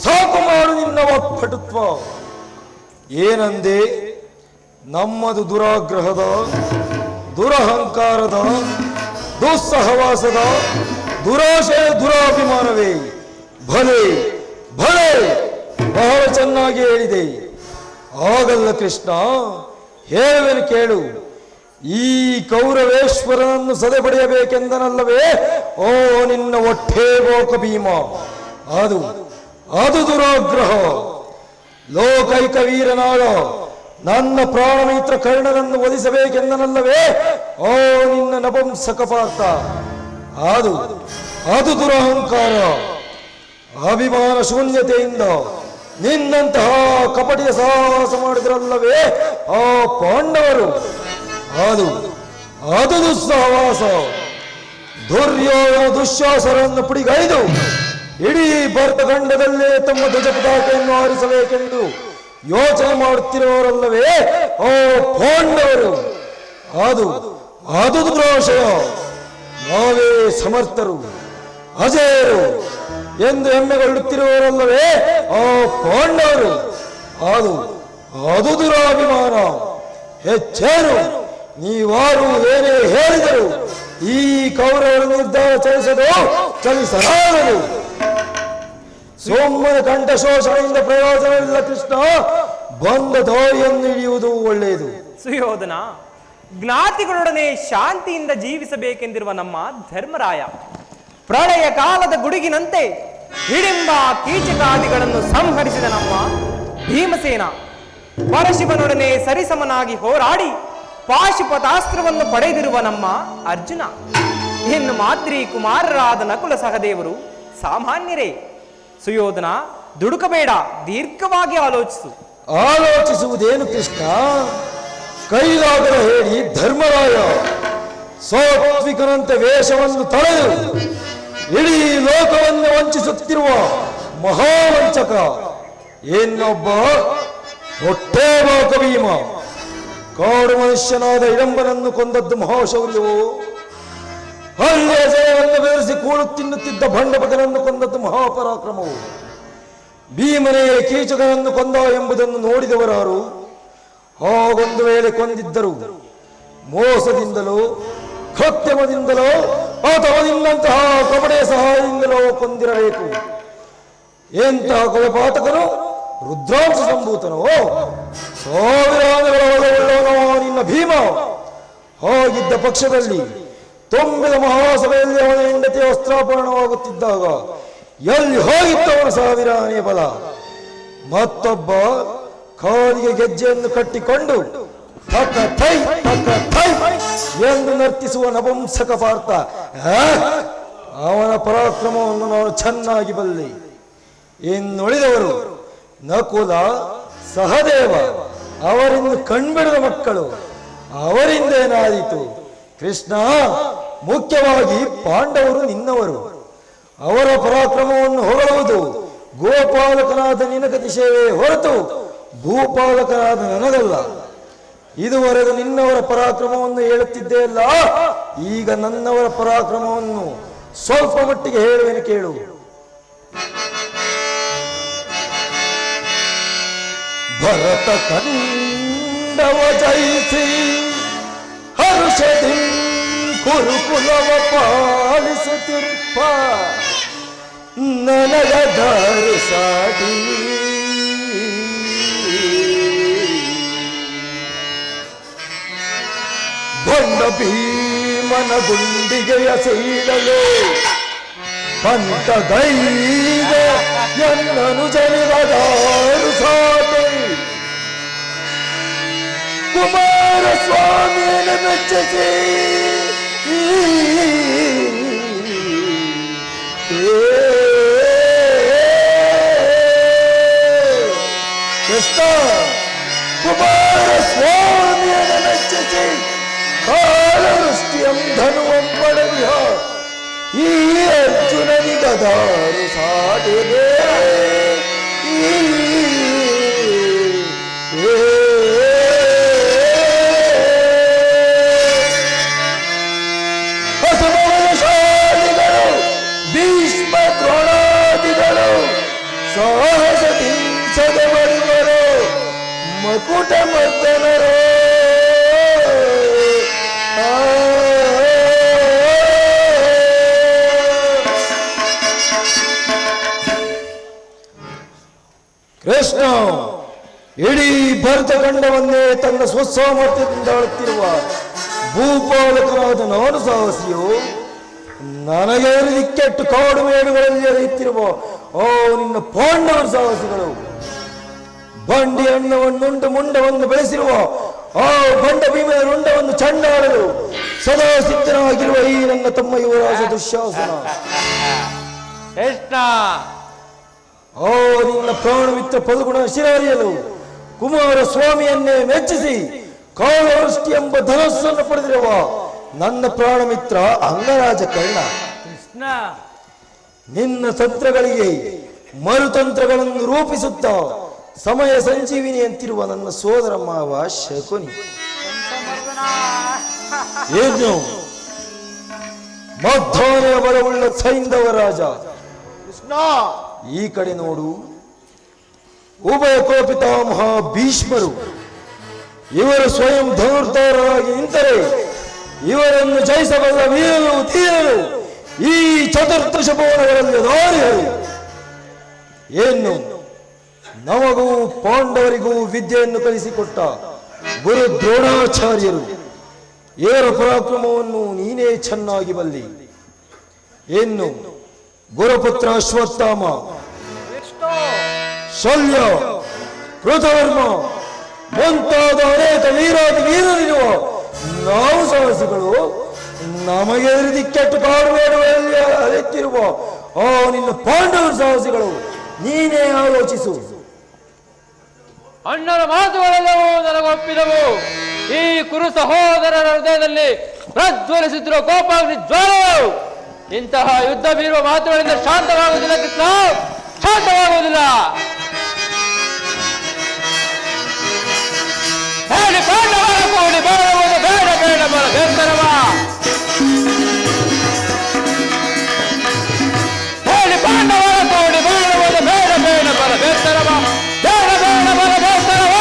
ಸಾಕು ಮಾಡು ನಿನ್ನ ವಾಕ್ಪಟುತ್ವ. ಏನಂದೆ? ನಮ್ಮದು ದುರಾಗ್ರಹದ, ದುರಹಂಕಾರದ, ದುಸ್ಸಹವಾಸದ, ದುರಾಶಯ ದುರಾಭಿಮಾನವೇ? ಭಲೆ ಭಲೆ, ಬಹಳ ಚೆನ್ನಾಗಿ ಹೇಳಿದೆ. ಆಗಲ್ಲ ಕೃಷ್ಣ, ಹೇಳುವೆನು ಕೇಳು. ಈ ಕೌರವೇಶ್ವರನನ್ನು ಸದೆ ಪಡೆಯಬೇಕೆಂದನಲ್ಲವೇ ಓ ನಿನ್ನ ಹೊಟ್ಟೆ ಗೋಕ ಭೀಮ? ಅದು ಅದು ದುರಾಗ್ರಹ. ಲೋಕೈಕ ವೀರನಾದ ನನ್ನ ಪ್ರಾಣಮಿತ್ರ ಕರ್ಣನನ್ನು ವಧಿಸಬೇಕೆಂದನಲ್ಲವೇ ಓ ನಿನ್ನ ನಪುಂಸಕ ಪಾರ್ಥ? ಅದು ಅದು ದುರಹಂಕಾರ. ಅಭಿಮಾನ ಶೂನ್ಯತೆಯಿಂದ ನಿನ್ನಂತಹ ಕಪಟಿಯ ಸಾಹಸ ಮಾಡಿದ್ರಲ್ಲವೇ ಆ ಪಾಂಡವರು? ಅದು ಅದು ದುಸ್ಸಹವಾಸ. ದುರ್ಯೋಧನ ದುಶ್ಯಾಸರನ್ನು ಪುಡಿಗೈದು ಇಡೀ ಭರತಖಂಡದಲ್ಲೇ ತಮ್ಮ ಧ್ವಜ ಪತಾಕೆಯನ್ನು ಹಾರಿಸಬೇಕೆಂದು ಯೋಚನೆ ಮಾಡುತ್ತಿರುವವರಲ್ಲವೇ ಓ ಪಾಂಡವರು? ಅದು ಅದು ದುರಾಶಯ. ನಾವೇ ಸಮರ್ಥರು, ಅಜೇಯರು ಎಂದು ಹೆಮ್ಮೆಗೊಳ್ಳುತ್ತಿರುವವರಲ್ಲವೇ ಆ ಪಾಂಡವರು? ಅದು ಅದು ದುರಾಭಿಮಾನ. ಹೆಚ್ಚೇನು ನೀವಾರು ಏನೇ ಹೇಳಿದರು ಈ ಕೌರವರ ನಿರ್ಧಾರ ಚಲಿಸಲಾರದು. ಸೋಮನ ಕಂಠ ಶೋಷಣೆಯಿಂದ ಪ್ರಯೋಜನವಿಲ್ಲ ಕೃಷ್ಣ. ಬಂದ ದಾರಿಯನ್ನು ಹಿಡಿಯುವುದು ಒಳ್ಳೆಯದು. ಸುಯೋಧನ, ಜ್ಞಾತಿಗಳೊಡನೆ ಶಾಂತಿಯಿಂದ ಜೀವಿಸಬೇಕೆಂದಿರುವ ನಮ್ಮ ಧರ್ಮರಾಯ ಪ್ರಳಯ ಕಾಲದ ಗುಡುಗಿನಂತೆ ಹಿಡಿಂಬ ಕೀಚಕಾದಿಗಳನ್ನು ಸಂಹರಿಸಿದ ನಮ್ಮ ಭೀಮಸೇನ ಪರಶಿವನೊಡನೆ ಸರಿಸಮನಾಗಿ ಹೋರಾಡಿ ಪಾಶುಪತಾಸ್ತ್ರವನ್ನು ಪಡೆದಿರುವ ನಮ್ಮ ಅರ್ಜುನ, ಇನ್ನು ಮಾದ್ರಿ ಕುಮಾರರಾದ ನಕುಲ ಸಹದೇವರು ಸಾಮಾನ್ಯರೇ. ಸುಯೋಧನ, ದುಡುಕಬೇಡ, ದೀರ್ಘವಾಗಿ ಆಲೋಚಿಸು. ಆಲೋಚಿಸುವುದೇನು ಕೃಷ್ಣ? ಕೈಲಾಗದ ಹೇಳಿ ಧರ್ಮರಾಯ ಸಾತ್ವಿಕನಂತೆ ವೇಷವನ್ನು ತೊಳೆದು ಇಡೀ ಲೋಕವನ್ನು ವಂಚಿಸುತ್ತಿರುವ ಮಹಾವಂಚಕ ಇನ್ನೊಬ್ಬ ಹೊಟ್ಟೆಬಾಕ ಭೀಮ. ಕಾಡು ಮನುಷ್ಯನಾದ ಇಡಂಬನನ್ನು ಕೊಂದದ್ದು ಮಹಾಶೌರ್ಯವು, ಹಳ್ಳಿಯ ಜಯವನ್ನು ಬೆರೆಸಿ ಕೂಳು ತಿನ್ನುತ್ತಿದ್ದ ಭಂಡಪಕನನ್ನು ಕೊಂದದ್ದು ಮಹಾಪರಾಕ್ರಮವು. ಭೀಮನೇ ಕೀಚಕನನ್ನು ಕೊಂದ ಎಂಬುದನ್ನು ನೋಡಿದವರಾರು? ಹಾಗೊಂದು ವೇಳೆ ಕೊಂದಿದ್ದರು ಮೋಸದಿಂದಲೋ ಕೃತ್ಯಮದಿಂದಲೋ ಅಥವಾ ನಿನ್ನಂತಹ ಕಪಡೆಯ ಸಹಾಯದಿಂದಲೋ ಕೊಂದಿರಬೇಕು. ಎಂತಹ ಕೊಲೆಪಾತಕನು, ರುದ್ರಾಂಶ ಸಂಭೂತನೋ, ಸಾವಿರಾನೆಗಳೊಳಗೊಳ್ಳೋನೋ ನಿನ್ನ ಭೀಮ. ಹಾಗಿದ್ದ ಪಕ್ಷದಲ್ಲಿ ತುಂಬಿದ ಮಹಾಸಭೆಯಲ್ಲಿ ಅವನ ಹೆಂಡತಿಯ ವಸ್ತ್ರಾಪರಣವಾಗುತ್ತಿದ್ದಾಗ ಎಲ್ಲಿ ಹೋಗಿತ್ತು ಅವನ ಸಾವಿರಾನೇ ಬಲ? ಮತ್ತೊಬ್ಬ ಕಾಲಿಗೆ ಗೆಜ್ಜೆಯನ್ನು ಕಟ್ಟಿಕೊಂಡು ತಕ್ಕ ಥೈ ತಕ್ಕ ಥೈ ಎಂದು ನರ್ತಿಸುವ ನಪುಂಸಕ ಪಾರ್ಥ. ಅವನ ಪರಾಕ್ರಮವನ್ನು ನಾನು ಚೆನ್ನಾಗಿ ಬಲ್ಲೆ. ಇನ್ನುಳಿದವರು ನಕುಲ ಸಹದೇವ, ಅವರಿಂದ ಕಣ್ಬಿಡದ ಮಕ್ಕಳು. ಅವರಿಂದೇನಾದೀತು ಕೃಷ್ಣ? ಮುಖ್ಯವಾಗಿ ಪಾಂಡವರು ನಿನ್ನವರು. ಅವರ ಪರಾಕ್ರಮವನ್ನು ಹೊಗಳುವುದು ಗೋಪಾಲಕನಾದ ನಿನಗತಿ ಸೇವೆ ಹೊರತು ಭೂಪಾಲಕನಾದ ನನಗಲ್ಲ. ಇದುವರೆಗೂ ನಿನ್ನವರ ಪರಾಕ್ರಮವನ್ನು ಹೇಳುತ್ತಿದ್ದೇ ಅಲ್ಲ, ಈಗ ನನ್ನವರ ಪರಾಕ್ರಮವನ್ನು ಸ್ವಲ್ಪ ಮಟ್ಟಿಗೆ ಹೇಳುವೆನು ಕೇಳು. ಭರತ ಕಂಡವ ಜಯಿಸಿ ಹರುಷದಿ ಕುರುಕುಲವ ಪಾಲಿಸುತ್ತಿರುತ್ತ ನನಗ ಧರಿಸಾಡಿ ಬಂಡ ಭೀಮನ ಗುಂಡಿಗೆಯ ಸೀಳಲು ಪಂತಗೈದ ಎನ್ನನು ಜನಿಗದಾರು ಸಾಟಿ ಕುಮಾರಸ್ವಾಮಿಯನ್ನು ಮೆಚ್ಚಿಸಿ ಕೃಷ್ಣ ಕುಮಾರಸ್ವಾಮಿಯನ್ನು ಮೆಚ್ಚಿಸಿ ಕಾಲವೃಷ್ಟಿಯಂ ಧನುವಂ ಪಡೆದಿಹ ಈ ಅರ್ಜುನನಿಗದಾರು ಸಾಟಿದೆ. ಅಸಮವನಶಾಲಿಗಳು ಭೀಷ್ಮ ದ್ರೋಣಾದಿಗಳು ಸಾಹಸ ಹಿಂಸದವರಿವರು ಮಕುಟ ಮರ್ದನರು ಕೃಷ್ಣ ಇಡೀ ಭರತಖಂಡವನ್ನೇ ತನ್ನ ಸ್ವಸಾಮರ್ಥ್ಯದಿಂದ ಆಳುತ್ತಿರುವ ಭೂಪಾಲಕನಾದ ನಾನು ಸಾಹಸಿಯು. ನನಗೆ ದಿಕ್ಕೆಟ್ಟು ಕಾಡು ಮೇಡುಗಳಲ್ಲಿ ಅರಿಯುತ್ತಿರುವ ನಿನ್ನ ಪಾಂಡವರು ಸಾಹಸಿಗಳು. ಬಂಡಿ ಅಣ್ಣವನ್ನುಂಡು ಮುಂಡವನ್ನು ಬೆಳೆಸಿರುವ ಬಂಡ ಭೀಮನ ರುಂಡವನ್ನು ಚಂಡಾಡಲು ಸದಾ ಸಿದ್ಧನಾಗಿರುವ ಈ ನನ್ನ ತಮ್ಮ ಯುವರಾಜ ದುಶ್ಯಾಸನ. ನಿನ್ನ ಪ್ರಾಣಮಿತ್ರ ಪದಗುಣ ಶಿರಾರಿಯಲು ಕುಮಾರಸ್ವಾಮಿಯನ್ನೇ ಮೆಚ್ಚಿಸಿ ಕಾಲವೃಷ್ಟಿ ಎಂಬ ಧನಸ್ಸನ್ನು ಪಡೆದಿರುವ ನನ್ನ ಪ್ರಾಣಮಿತ್ರ ಅಂಗರಾಜ ಕರ್ಣ. ಕೃಷ್ಣ, ನಿನ್ನ ತಂತ್ರಗಳಿಗೆ ಮರುತಂತ್ರಗಳನ್ನು ರೂಪಿಸುತ್ತಾ ಸಮಯ ಸಂಜೀವಿನಿ ಅಂತಿರುವ ನನ್ನ ಸೋದರ ಮಾವ ಶಕುನಿ. ಏನು ಮಧ್ಯಾಹ್ನ ಬಲವುಳ್ಳ ಸೈಂಧವ ರಾಜ ಕೃಷ್ಣ, ಈ ಕಡೆ ನೋಡು. ಉಭಯ ಕೋಪಿತಾಮಹ ಭೀಷ್ಮರು ಇವರು ಸ್ವಯಂ ಧನುರ್ಧಾರರಾಗಿ ನಿಂತರೆ ಇವರನ್ನು ಜಯಿಸಬಲ್ಲ ವೀರರು ತೀರರು ಈ ಚತುರ್ದಶ ಭುವನಗಳಲ್ಲಿ ದಾರಿಯರು. ಏನು ನಮಗೂ ಪಾಂಡವರಿಗೂ ವಿದ್ಯೆಯನ್ನು ಕಲಿಸಿಕೊಟ್ಟ ಗುರು ದ್ರೋಣಾಚಾರ್ಯರು ಏರ ಪರಾಕ್ರಮವನ್ನು ನೀನೇ ಚೆನ್ನಾಗಿ ಬಲ್ಲಿ. ಏನು ಗುರುಪುತ್ರ ಅಶ್ವತ್ಥಾಮ, ಶಲ್ಯ, ಕೃತವರ್ಮ ಮುಂತಾದ ಅನೇಕ ವೀರರಿರುವ ನಾವು ಸಾಹಸಿಗಳು ನಮಗೆ ದಿಕ್ಕೆಟ್ಟು ಕಾಡುವೇಡುವಲ್ಲಿ ಅಲೆತ್ತಿರುವ ಆ ನಿನ್ನ ಪಾಂಡವ ಸಾಹಸಿಗಳು ನೀನೇ ಆಲೋಚಿಸು. ಅಣ್ಣನ ಮಾತುಗಳೆಲ್ಲವೂ ನನಗೊಪ್ಪಿದವು. ಈ ಕುರು ಸಹೋದರರ ಹೃದಯದಲ್ಲಿ ಪ್ರಜ್ವಲಿಸುತ್ತಿರುವ ಕೋಪಾಗ್ನಿ ಜ್ವಾಲೆಯು ಇಂತಹ ಯುದ್ಧ ಬೀರುವ ಮಾತುಗಳಿಂದ ಶಾಂತವಾಗುವುದಿಲ್ಲ ಕೃಷ್ಣ, ಶಾಂತವಾಗುವುದಿಲ್ಲ. ಹೇಳಿ ಪಾಂಡವರ ಕೂಡಿ ಬಾಳುವುದು ಬೇಡ ಬೇಡ ಬರ ಬೇಸರವ. ಹೇಳಿ ಪಾಂಡವರ ಕೂಡಿ ಬಾಳುವುದು ಬೇಡ ಬೇಡ ಬರ ಬೇಸರವ. ಬೇಡ ಬೇಡ ಬರ ಬೇಸರವ,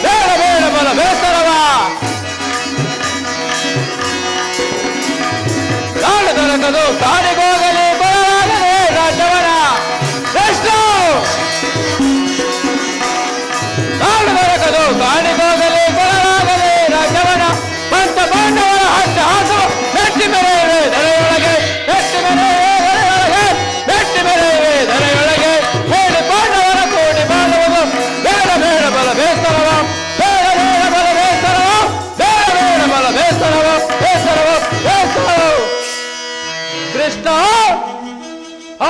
ಬೇಡ ಬೇಡ ಬರ ಬೇಸರವ. ನಾಡು ದೊರಕದು ಕಾಡಿಗೋಗಲಿ ಬರಲಾಗದೆ ರಾಜವನ ಕೃಷ್ಣ. ನಾಡು ದೊರಕದು ಕಾಡಿಗೋಗಲಿ ಬರಲಾಗದೆ ರಾಜವನ. ಪಂಚ ಪಾಂಡವರ ಹಟ್ಟ ಹಾಸು ಮೆಟ್ಟಿ ಮೆರೆಯುವೆ ದರೆಯೊಳಗೆ, ಮೆಟ್ಟಿ ಮೆರೆಯುವೆ ದರೆಯೊಳಗೆ, ಮೆಟ್ಟಿ ಮೆರೆಯುವೆ ದರೆಯೊಳಗೆ. ಹೇಳಿ ಪಾಂಡವರ ಕೂಡಿ ಬಾಳುವುದು ಬೇಡ ಬೇಡ ಬಲ ಬೇಸರವ. ಬೇಡ ಬೇಡ ಬಲ ಬೇಸರವ, ಬೇಡ ಬೇಡ ಬಲ ಬೇಸರವ, ಬೇಸರವ ಬೇಸರವ. ಕೃಷ್ಣ,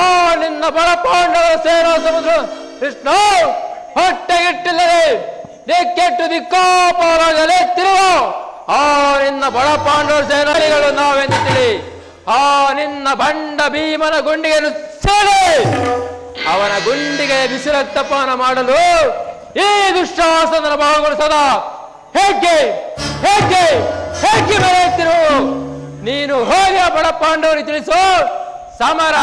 ಆ ನಿನ್ನ ಬಲ ಪಾಂಡವರ ಸೇನಾ ಸಮುದ್ರ ಕೃಷ್ಣ ಹೊಟ್ಟೆಗಿಟ್ಟಿಲ್ಲದೆ ದಿಕ್ಕೆಟ್ಟು ದಿಕ್ಕಾಪಾಲಾಗಲೆತ್ತಿರುವ ಆ ನಿನ್ನ ಬಡ ಪಾಂಡವರ ಸೇನಾನಿಗಳು ನಾವೆಂದು ತಿಳಿ. ಆ ನಿನ್ನ ಬಂಡ ಭೀಮನ ಗುಂಡಿಗೆಯನ್ನು ಸೇರಿ ಅವನ ಗುಂಡಿಗೆ ಬಿಸಿ ರಕ್ತಪಾನ ಮಾಡಲು ಈ ದುಶ್ಯಾಸನರ ಬಾಹುಗಳು ಸದಾ ಹೇಗೆ ಹೇಗೆ ಹೇಗೆ ಮೆರೆಯುತ್ತಿರು. ನೀನು ಹೋಗಿ ಆ ಬಡ ಪಾಂಡವರಿಗೆ ತಿಳಿಸು, ಸಮರ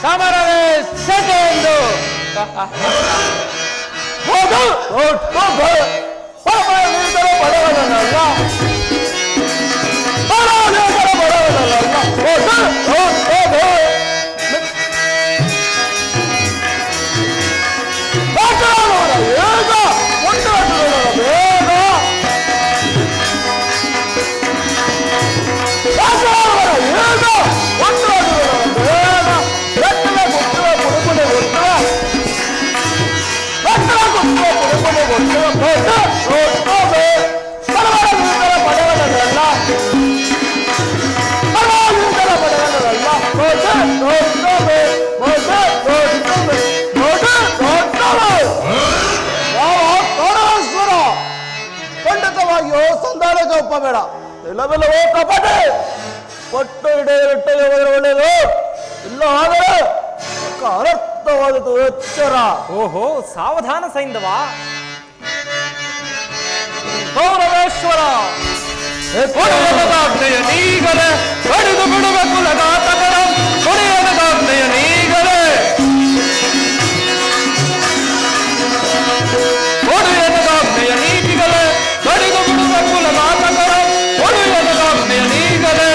ಸಮರವೇ ಸೆಟೆ ಎಂದು. ಹೋಗು ಬಡವನಲ್ಲ, ಖಂಡಿತವಾಗಿಯೂ ಸಂಧಾನಕ್ಕೆ ಒಪ್ಪಬೇಡ. ಇಲ್ಲವೆಲ್ಲವೋ ಕಪಟೆ. ಪಟ್ಟು ಹಿಡಿಯಲಿಟ್ಟರೆ ಒಳ್ಳೆಯದು, ಇಲ್ಲ ಆದರೆ ಅನರ್ಥವಾದದ್ದು ಎಚ್ಚರ. ಓಹೋ, ಸಾವಧಾನ ಸೈಂಧವ. ಗೌರವೇಶ್ವರ ನೀಗಲೇ ಹೊಡೆದು ಬಿಡುವ ಕುಲಘಾತಕರ ಹೊಡೆಯದಾಜ್ಞೆಯ ನೀಗಲೇ ಹೊಡೆಯದಾಜ್ಞೆಯ ನೀಗಲೇ ಹೊಡೆದು ಬಿಡುವ ಕುಲಘಾತಕರ ಹೊಡೆಯದಾಜ್ಞೆಯ ನೀಗಲೇ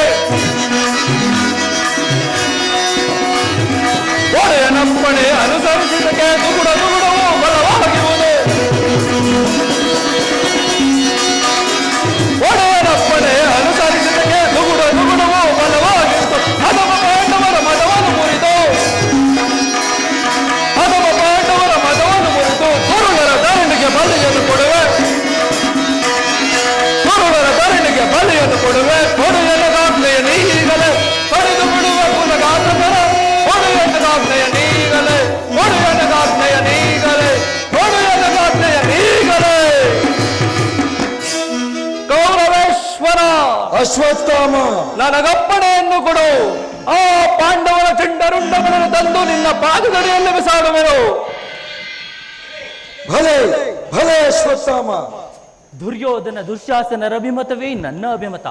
ಒಡೆಯನಪ್ಪಣೆ ಅನುಸರಿಸಿದಕ್ಕೆ ದುಗುಡ ದುಗುಡವು ಬಲವಾಗಿರುವುದು. ಒಡೆಯನಪ್ಪಣೆ ಅನುಸರಿಸಿದಕ್ಕೆ ದುಗುಡ ದುಗುಡವು ಬಲವಾಗಿತ್ತು. ಹದಮ ಪಾಂಡವರ ಮತವನ್ನು ಮುರಿದು, ಹದಮ ಪಾಂಡವರ ಮತವನ್ನು ಮುರಿದು ಕುರುಡರ ಧರಣಿಗೆ ಬಲಿಯನ್ನು ಕೊಡುವೆ, ಕುರುಡರ ಧರಣಿಗೆ ಬಲಿಯನ್ನು ಕೊಡುವೆ. ಹೊಡೆಯನದಾಜ್ಞೆಯ ನೀಗಲೇ ಹೊಡೆದು ಬಿಡುವ ಕುಲಘಾತಕರ ಹೊಡೆಯನದಾಜ್ಞೆಯ ನೀಗಲೇ, ಹೊಡೆಯನದಾಜ್ಞೆಯ ನೀಗಲೇ, ಹೊಡೆಯನದಾಜ್ಞೆಯ ನೀಗಲೇ. ಗೌರವೇಶ್ವರ ಅಶ್ವತ್ಥಾಮ, ನನಗಪ್ಪಣೆಯನ್ನು ಕೊಡು. ಆ ಪಾಂಡವರ ಚಂಡರುಂಡಗಳನ್ನು ತಂದು ನಿನ್ನ ಪಾದದಡಿಯಲ್ಲಿ ಬಿಸಾಡುವೆನು. ಭಲೆ ಭಲೆ ಅಶ್ವತ್ಥಾಮ. ದುರ್ಯೋಧನ ದುಶ್ಯಾಸನರ ಅಭಿಮತವೇ ನನ್ನ ಅಭಿಮತ.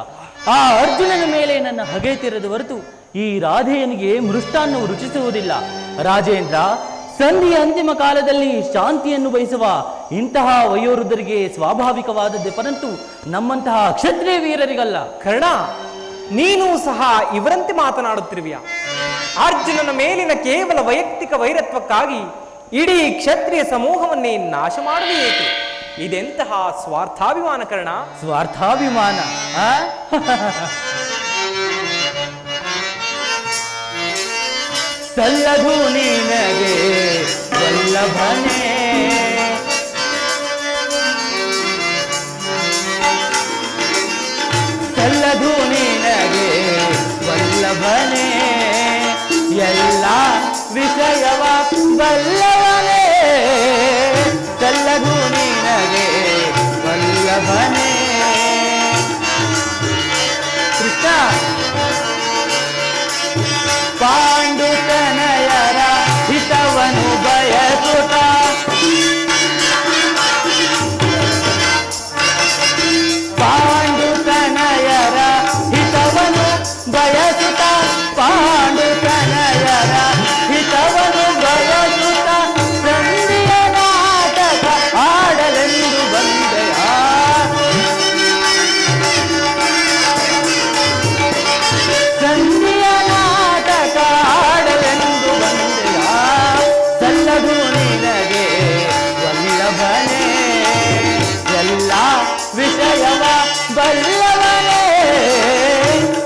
ಆ ಅರ್ಜುನನ ಮೇಲೆ ನನ್ನ ಹಗೆ ತೀರದ ಹೊರತು ಈ ರಾಧೆಯನಿಗೆ ಮೃಷ್ಟಾನ್ನವು ರುಚಿಸುವುದಿಲ್ಲ. ರಾಜೇಂದ್ರ, ಸಂಧಿಯ ಅಂತಿಮ ಕಾಲದಲ್ಲಿ ಶಾಂತಿಯನ್ನು ಬಯಸುವ ಇಂತಹ ವಯೋವೃದ್ಧರಿಗೆ ಸ್ವಾಭಾವಿಕವಾದದ್ದೇ, ಪರಂತು ನಮ್ಮಂತಹ ಕ್ಷತ್ರಿಯ ವೀರರಿಗಲ್ಲ. ಕರ್ಣ, ನೀನು ಸಹ ಇವರಂತೆ ಮಾತನಾಡುತ್ತಿರುವಿಯ. ಅರ್ಜುನನ ಮೇಲಿನ ಕೇವಲ ವೈಯಕ್ತಿಕ ವೈರತ್ವಕ್ಕಾಗಿ ಇಡೀ ಕ್ಷತ್ರಿಯ ಸಮೂಹವನ್ನೇ ನಾಶ ಮಾಡುವ ಏಕೆ? ಇದೆಂತಹ ಸ್ವಾರ್ಥಾಭಿಮಾನ ಕರ್ಣ. ಸ್ವಾರ್ಥಾಭಿಮಾನ ಸಲ್ಲದು ನಿನಗೆ ವಲ್ಲಭನೇ, ಸಲ್ಲದು ನಿನಗೆ ವಲ್ಲಭನೇ, ಎಲ್ಲ ವಿಷಯವ ಬಲ್ಲವನೇ, ಸಲ್ಲದು ನಿನಗೆ ವಲ್ಲಭನೇ. ಕೃಷ್ಣ ಪಾಂಡುತನಯರ ಹಿತವನು ಬಯಸುತ್ತ, ಪಾಂಡುತನಯರ ಹಿತವನು ಬಯಸುತ್ತ, ಪಾಂಡುತನಯರ ಹಿತವನು ಬಯಸುತ್ತ, ಸಂಧಿಯ ನಾಟಕ ಆಡಲೆಂದು ಬಂದೆಯ, ಸಂಧಿಯ ನಾಟಕ ಆಡಲೆಂದು ಬಂದೆಯ, ಸಲ್ಲದು ನಿನಗೆ ವಲ್ಲಭನೇ, ಎಲ್ಲ ವಿಷಯವ ಬಲ್ಲವನೇ,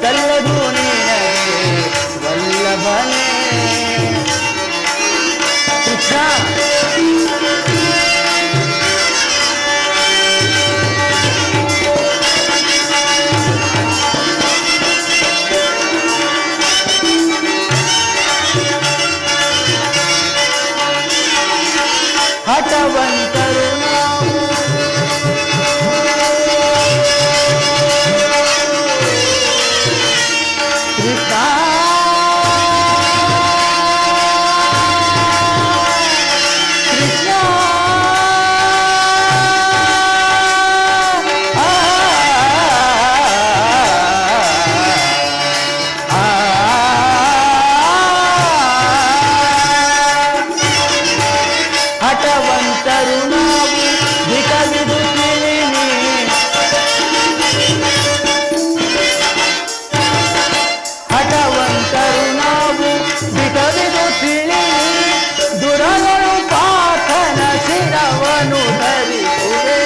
ಸಲ್ಲದು ನಿನಗೆ ವಲ್ಲಭನೇ. ಕೃಷ್ಣ ಹಠವಂತರು ನಾವು, ಕೃಷ್ಣ ಕೃಷ್ಣ ಹಠವಂತರು ನಾವು ದಿಟವಿದು ತಿಳಿನಿ, ಹಠವಂತರು ನಾವು ದಿಟವಿದು ತಿಳಿನಿ, ದುರಗಳು ಪಾಠನ ಶಿರವನು ಧರಿಸುವೆ,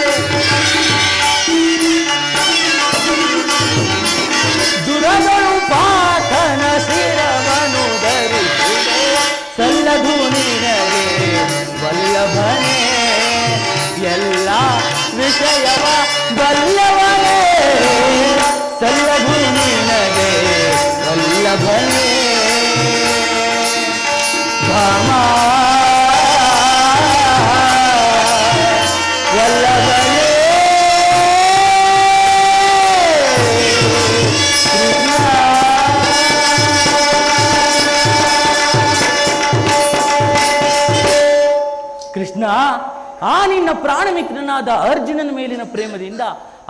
ದುರಗಳು ಪಾಠನ ಶಿರವನು ಧರಿಸುವೆ, ಸಲ್ಲದು ನಿನಗೆ ವಲ್ಲಭನೇ, ಎಲ್ಲ ವಿಷಯವ ಬಲ್ಲವನೇ, ಸಲ್ಲದು ನಿನಗೆ ವಲ್ಲಭನೇ. ಭಾಮ ವಲ್ಲಭನೇ ಕೃಷ್ಣ, ಆ ನಿನ್ನ ಪ್ರಾಣ ಮಿತ್ರನಾದ ಅರ್ಜುನನ ಮೇಲಿನ ಪ್ರೇಮದಿಂದ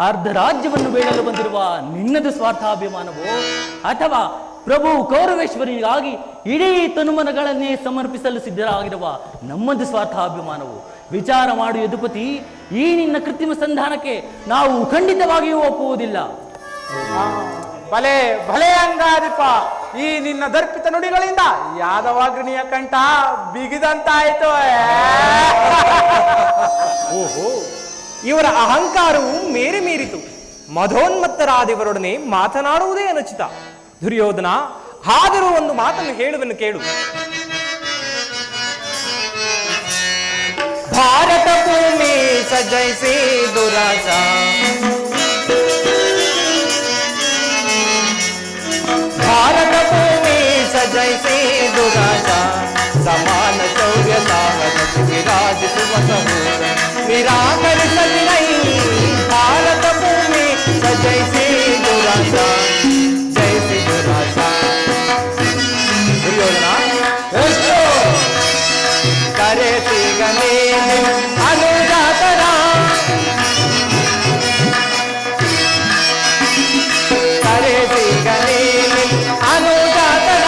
ಅರ್ಧ ರಾಜ್ಯವನ್ನು ಬೇಡಲು ಬಂದಿರುವ ನಿನ್ನದು ಸ್ವಾರ್ಥಾಭಿಮಾನವೋ, ಅಥವಾ ಪ್ರಭು ಕೌರವೇಶ್ವರಿಗಾಗಿ ಇಡೀ ತನುಮನಗಳನ್ನೇ ಸಮರ್ಪಿಸಲು ಸಿದ್ಧರಾಗಿರುವ ನಮ್ಮದು ಸ್ವಾರ್ಥಾಭಿಮಾನವು? ವಿಚಾರ ಮಾಡು ಯದುಪತಿ, ಈ ನಿನ್ನ ಕೃತ್ರಿಮ ಸಂಧಾನಕ್ಕೆ ನಾವು ಖಂಡಿತವಾಗಿಯೂ ಒಪ್ಪುವುದಿಲ್ಲ. ಭಲೆ ಭಲೆ ಅಂಗಾಧಿಪ, ಈ ನಿನ್ನ ದರ್ಪಿತ ನುಡಿಗಳಿಂದ ಯಾದವಾಗ್ರಣಿಯ ಕಂಠ ಬಿಗಿದಂತಾಯ್ತು. ಓಹೋ, ಇವರ ಅಹಂಕಾರವು ಮೇರೆ ಮೀರಿತು. ಮಧೋನ್ಮತ್ತರಾದವರೊಡನೆ ಮಾತನಾಡುವುದೇ ಅನುಚಿತ. ದುರ್ಯೋಧನ, ಆದರೂ ಒಂದು ಮಾತನ್ನು ಹೇಳುವೆನು ಕೇಳು. ಭಾರತ ಭೂಮಿ ಸಜೈಸಿ ದುರಾಸ, ಭಾರತ ಭೂಮಿ ಸಜೈಸಿ ದುರಾಸ, ಸಮಾನ ಶೌರ್ಯ ಸಾಹಸ ವಿರಾಜಿಸುವ ಸಮೂಹ ನಿರಾಕರಿಸಲಿ ನೈ. ಭಾರತ ಭೂಮಿ ಸಜೈಸಿ ದುರಾಸ, ಜೈಸಿ ದುರಾಸ. ದುರ್ಯೋಧನ, ಕರೆಸಿ ಗನೇ ಅನುಜಾತರ, ಕರೆಸಿ ಗನೇ ಅನುಜಾತರ,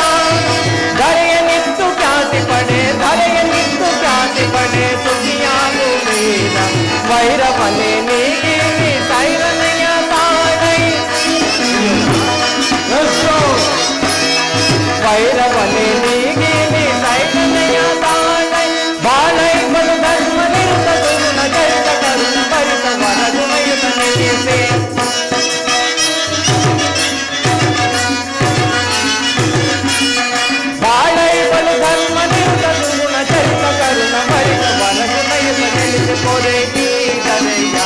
ಧರೆಯ ನಿತ್ತು ಖ್ಯಾತಿ ಪಡೆ, ಧರೆಯ ನಿತ್ತು ಖ್ಯಾತಿ ಪಡೆ, ಸುಖಿಯಾನು ಮೀನ ವೈರವನ ಕೊರೆಯಿದರೆಯ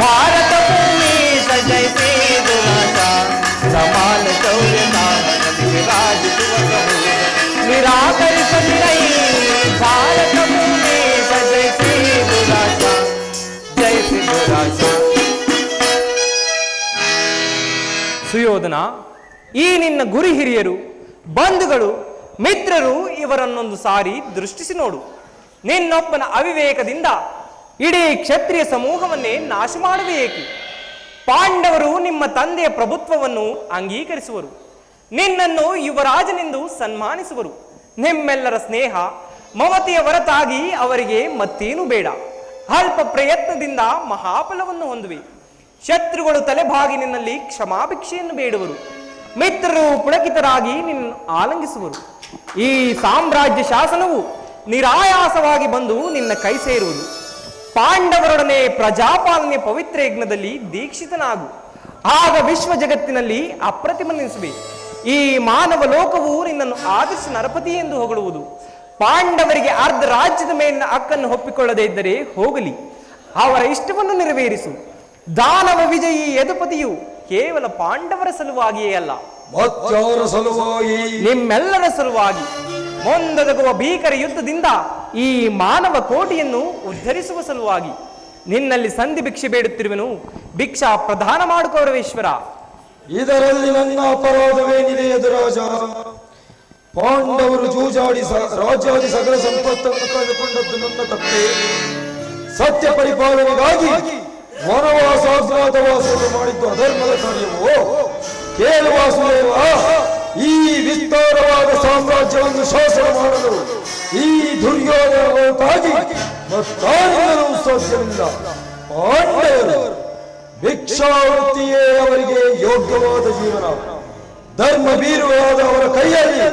ಭಾರತ ಭೂಮಿ ಸಜೈಸಿ ದುರಾಶ ಸಮಾನ ಶೌರ್ಯ ವಿರಾಜಿಸುವ ನಿರಾಕರಿಸದಿರೈ ಭಾರತ ಭೂಮಿ ಸಜೈಸಿ ದುರಾಶ ಜಯಿಸಿ ದುರಾಶ. ಸುಯೋಧನ, ಈ ನಿನ್ನ ಗುರಿ ಹಿರಿಯರು, ಬಂಧುಗಳು, ಮಿತ್ರರು ಇವರನ್ನೊಂದು ಸಾರಿ ದೃಷ್ಟಿಸಿ ನೋಡು. ನಿನ್ನೊಬ್ಬನ ಅವಿವೇಕದಿಂದ ಇಡೀ ಕ್ಷತ್ರಿಯ ಸಮೂಹವನ್ನೇ ನಾಶ ಮಾಡುವೆ ಏಕೆ? ಪಾಂಡವರು ನಿಮ್ಮ ತಂದೆಯ ಪ್ರಭುತ್ವವನ್ನು ಅಂಗೀಕರಿಸುವರು, ನಿನ್ನನ್ನು ಯುವರಾಜನೆಂದು ಸನ್ಮಾನಿಸುವರು. ನಿಮ್ಮೆಲ್ಲರ ಸ್ನೇಹ ಮಮತೆಯ ಹೊರತಾಗಿ ಅವರಿಗೆ ಮತ್ತೇನು ಬೇಡ. ಅಲ್ಪ ಪ್ರಯತ್ನದಿಂದ ಮಹಾಫಲವನ್ನು ಹೊಂದುವೆ. ಶತ್ರುಗಳು ತಲೆಬಾಗಿ ನಿನ್ನಲ್ಲಿ ಕ್ಷಮಾಭಿಕ್ಷೆಯನ್ನು ಬೇಡುವರು. ಮಿತ್ರರು ಪುಳಕಿತರಾಗಿ ನಿನ್ನನ್ನು ಆಲಂಗಿಸುವರು. ಈ ಸಾಮ್ರಾಜ್ಯ ಶಾಸನವು ನಿರಾಯಾಸವಾಗಿ ಬಂದು ನಿನ್ನ ಕೈ ಸೇರುವುದು. ಪಾಂಡವರೊಡನೆ ಪ್ರಜಾಪಾಲನೆ ಪವಿತ್ರ ಯಜ್ಞದಲ್ಲಿ ದೀಕ್ಷಿತನಾಗು. ಆಗ ವಿಶ್ವ ಜಗತ್ತಿನಲ್ಲಿ ಅಪ್ರತಿಮನಿಸುವೆ. ಈ ಮಾನವ ಲೋಕವು ನಿನ್ನನ್ನು ಆದರ್ಶ ನರಪತಿ ಎಂದು ಹೊಗಳುವುದು. ಪಾಂಡವರಿಗೆ ಅರ್ಧ ರಾಜ್ಯದ ಮೇಲಿನ ಹಕ್ಕನ್ನು ಒಪ್ಪಿಕೊಳ್ಳದೇ ಇದ್ದರೆ ಹೋಗಲಿ, ಅವರ ಇಷ್ಟವನ್ನು ನೆರವೇರಿಸು. ದಾನವ ವಿಜಯಿ ಯದುಪತಿಯು ಕೇವಲ ಪಾಂಡವರ ಸಲುವಾಗಿಯೇ ಅಲ್ಲ, ನಿಮ್ಮೆಲ್ಲರ ಸಲುವಾಗಿ ಮುಂದೊದಗುವ ಭೀಕರ ಯುದ್ಧದಿಂದ ಈ ಮಾನವ ಕೋಟಿಯನ್ನು ಉದ್ಧರಿಸುವ ಸಲುವಾಗಿ ನಿನ್ನಲ್ಲಿ ಸಂಧಿ ಭಿಕ್ಷೆ ಬೇಡುತ್ತಿರುವೆನು. ಭಿಕ್ಷಾ ಪ್ರದಾನ ಮಾಡಿಕೌರವೇಶ್ವರ. ಇದರಲ್ಲಿ ನನ್ನ ಅಪರಾಧವೇನಿದೆ ಯದುರಾಜ? ಪಾಂಡವರು ಜೂಜಾಡಿ ರಾಜ್ಯಾದಿ ಸಕಲ ಸಂಪತ್ತನ್ನು ಕಳೆದುಕೊಂಡದ್ದು ನನ್ನ ತಪ್ಪೆ. ಸತ್ಯ ಪರಿಪಾಲನೆಗಾಗಿ ವನವಾಸ ಅಜ್ಞಾತವಾಸವನ್ನು ಮಾಡಿದ್ದು ಅಧರ್ಮದ ಕಾರ್ಯವೋ? ಕೇಳುವ ಸುದೇವ, ಈ ವಿಸ್ತಾರವಾದ ಸಾಮ್ರಾಜ್ಯವನ್ನು ಶಾಸನ ಮಾಡಲು ಈ ದುರ್ಯೋಧನ ಹೊರತಾಗಿ ಮತ್ತಾರಿಂದಲೂ ಸಾಧ್ಯವಿಲ್ಲ. ಪಾಂಡವರು ಭಿಕ್ಷಾವೃತ್ತಿಯೇ ಅವರಿಗೆ ಯೋಗ್ಯವಾದ ಜೀವನ. ಧರ್ಮ ಬೀರುವಾದ ಅವರ ಕೈಯಲ್ಲಿ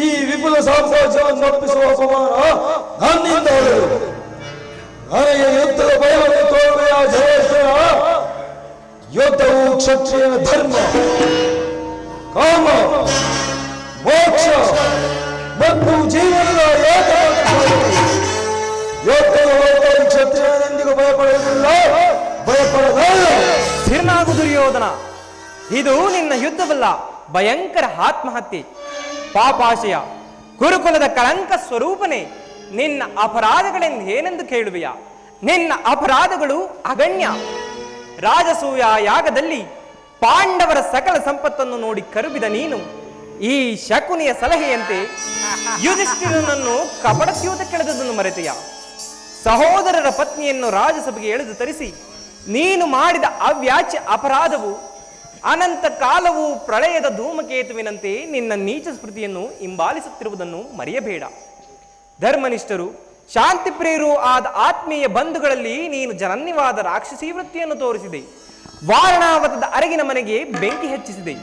ಈ ವಿಪುಲ ಸಾಮ್ರಾಜ್ಯವನ್ನು ಒಪ್ಪಿಸುವ ಅಪಮಾನ ನನ್ನಿಂದ ನನಗೆ ಯುದ್ಧದ ಭಯವನ್ನು ತೋರುವೆಯ ಜಯೇಶ್ವರ? ಯುದ್ಧವು ಕ್ಷತ್ರಿಯನ ಧರ್ಮ, ಕಾಮ, ಮೋಕ್ಷ ಮತ್ತು ಜೀವನದ ಯುದ್ಧದ ಹೊರತಾಗಿ ಕ್ಷತ್ರಿಯನೆಂದಿಗೂ ಭಯಪಡುವುದಿಲ್ಲ, ಭಯಪಡದಲ್ಲ. ಸ್ಥಿರನಾಗು ದುರ್ಯೋಧನ, ಇದು ನಿನ್ನ ಯುದ್ಧವಲ್ಲ, ಭಯಂಕರ ಆತ್ಮಹತ್ಯೆ. ಪಾಪಾಶಯ, ಗುರುಕುಲದ ಕಳಂಕ ಸ್ವರೂಪನೇ, ನಿನ್ನ ಅಪರಾಧಗಳೆಂದು ಏನೆಂದು ಕೇಳುವೆಯ? ನಿನ್ನ ಅಪರಾಧಗಳು ಅಗಣ್ಯ. ರಾಜಸೂಯ ಯಾಗದಲ್ಲಿ ಪಾಂಡವರ ಸಕಲ ಸಂಪತ್ತನ್ನು ನೋಡಿ ಕರುಬಿದ ನೀನು ಈ ಶಕುನಿಯ ಸಲಹೆಯಂತೆ ಯುಧಿಷ್ಠಿರನನ್ನು ಕಪಟತ್ಯೂತ ಕೆಳೆದುದನ್ನು ಮರೆತೆಯ? ಸಹೋದರರ ಪತ್ನಿಯನ್ನು ರಾಜಸಭೆಗೆ ಎಳೆದು ತರಿಸಿ ನೀನು ಮಾಡಿದ ಅವ್ಯಾಚ್ಯ ಅಪರಾಧವು ಅನಂತ ಕಾಲವು ಪ್ರಳಯದ ಧೂಮಕೇತುವಿನಂತೆ ನಿನ್ನ ನೀಚ ಸ್ಮೃತಿಯನ್ನು ಹಿಂಬಾಲಿಸುತ್ತಿರುವುದನ್ನು ಮರೆಯಬೇಡ. ಧರ್ಮನಿಷ್ಠರು, ಶಾಂತಿ ಪ್ರಿಯರು ಆದ ಆತ್ಮೀಯ ಬಂಧುಗಳಲ್ಲಿ ನೀನು ಜನನ್ಯವಾದ ರಾಕ್ಷಸೀ ವೃತ್ತಿಯನ್ನು ತೋರಿಸಿದೆ. ವಾರಣಾವತದ ಅರಗಿನ ಮನೆಗೆ ಬೆಂಕಿ ಹಚ್ಚಿಸಿದೆ.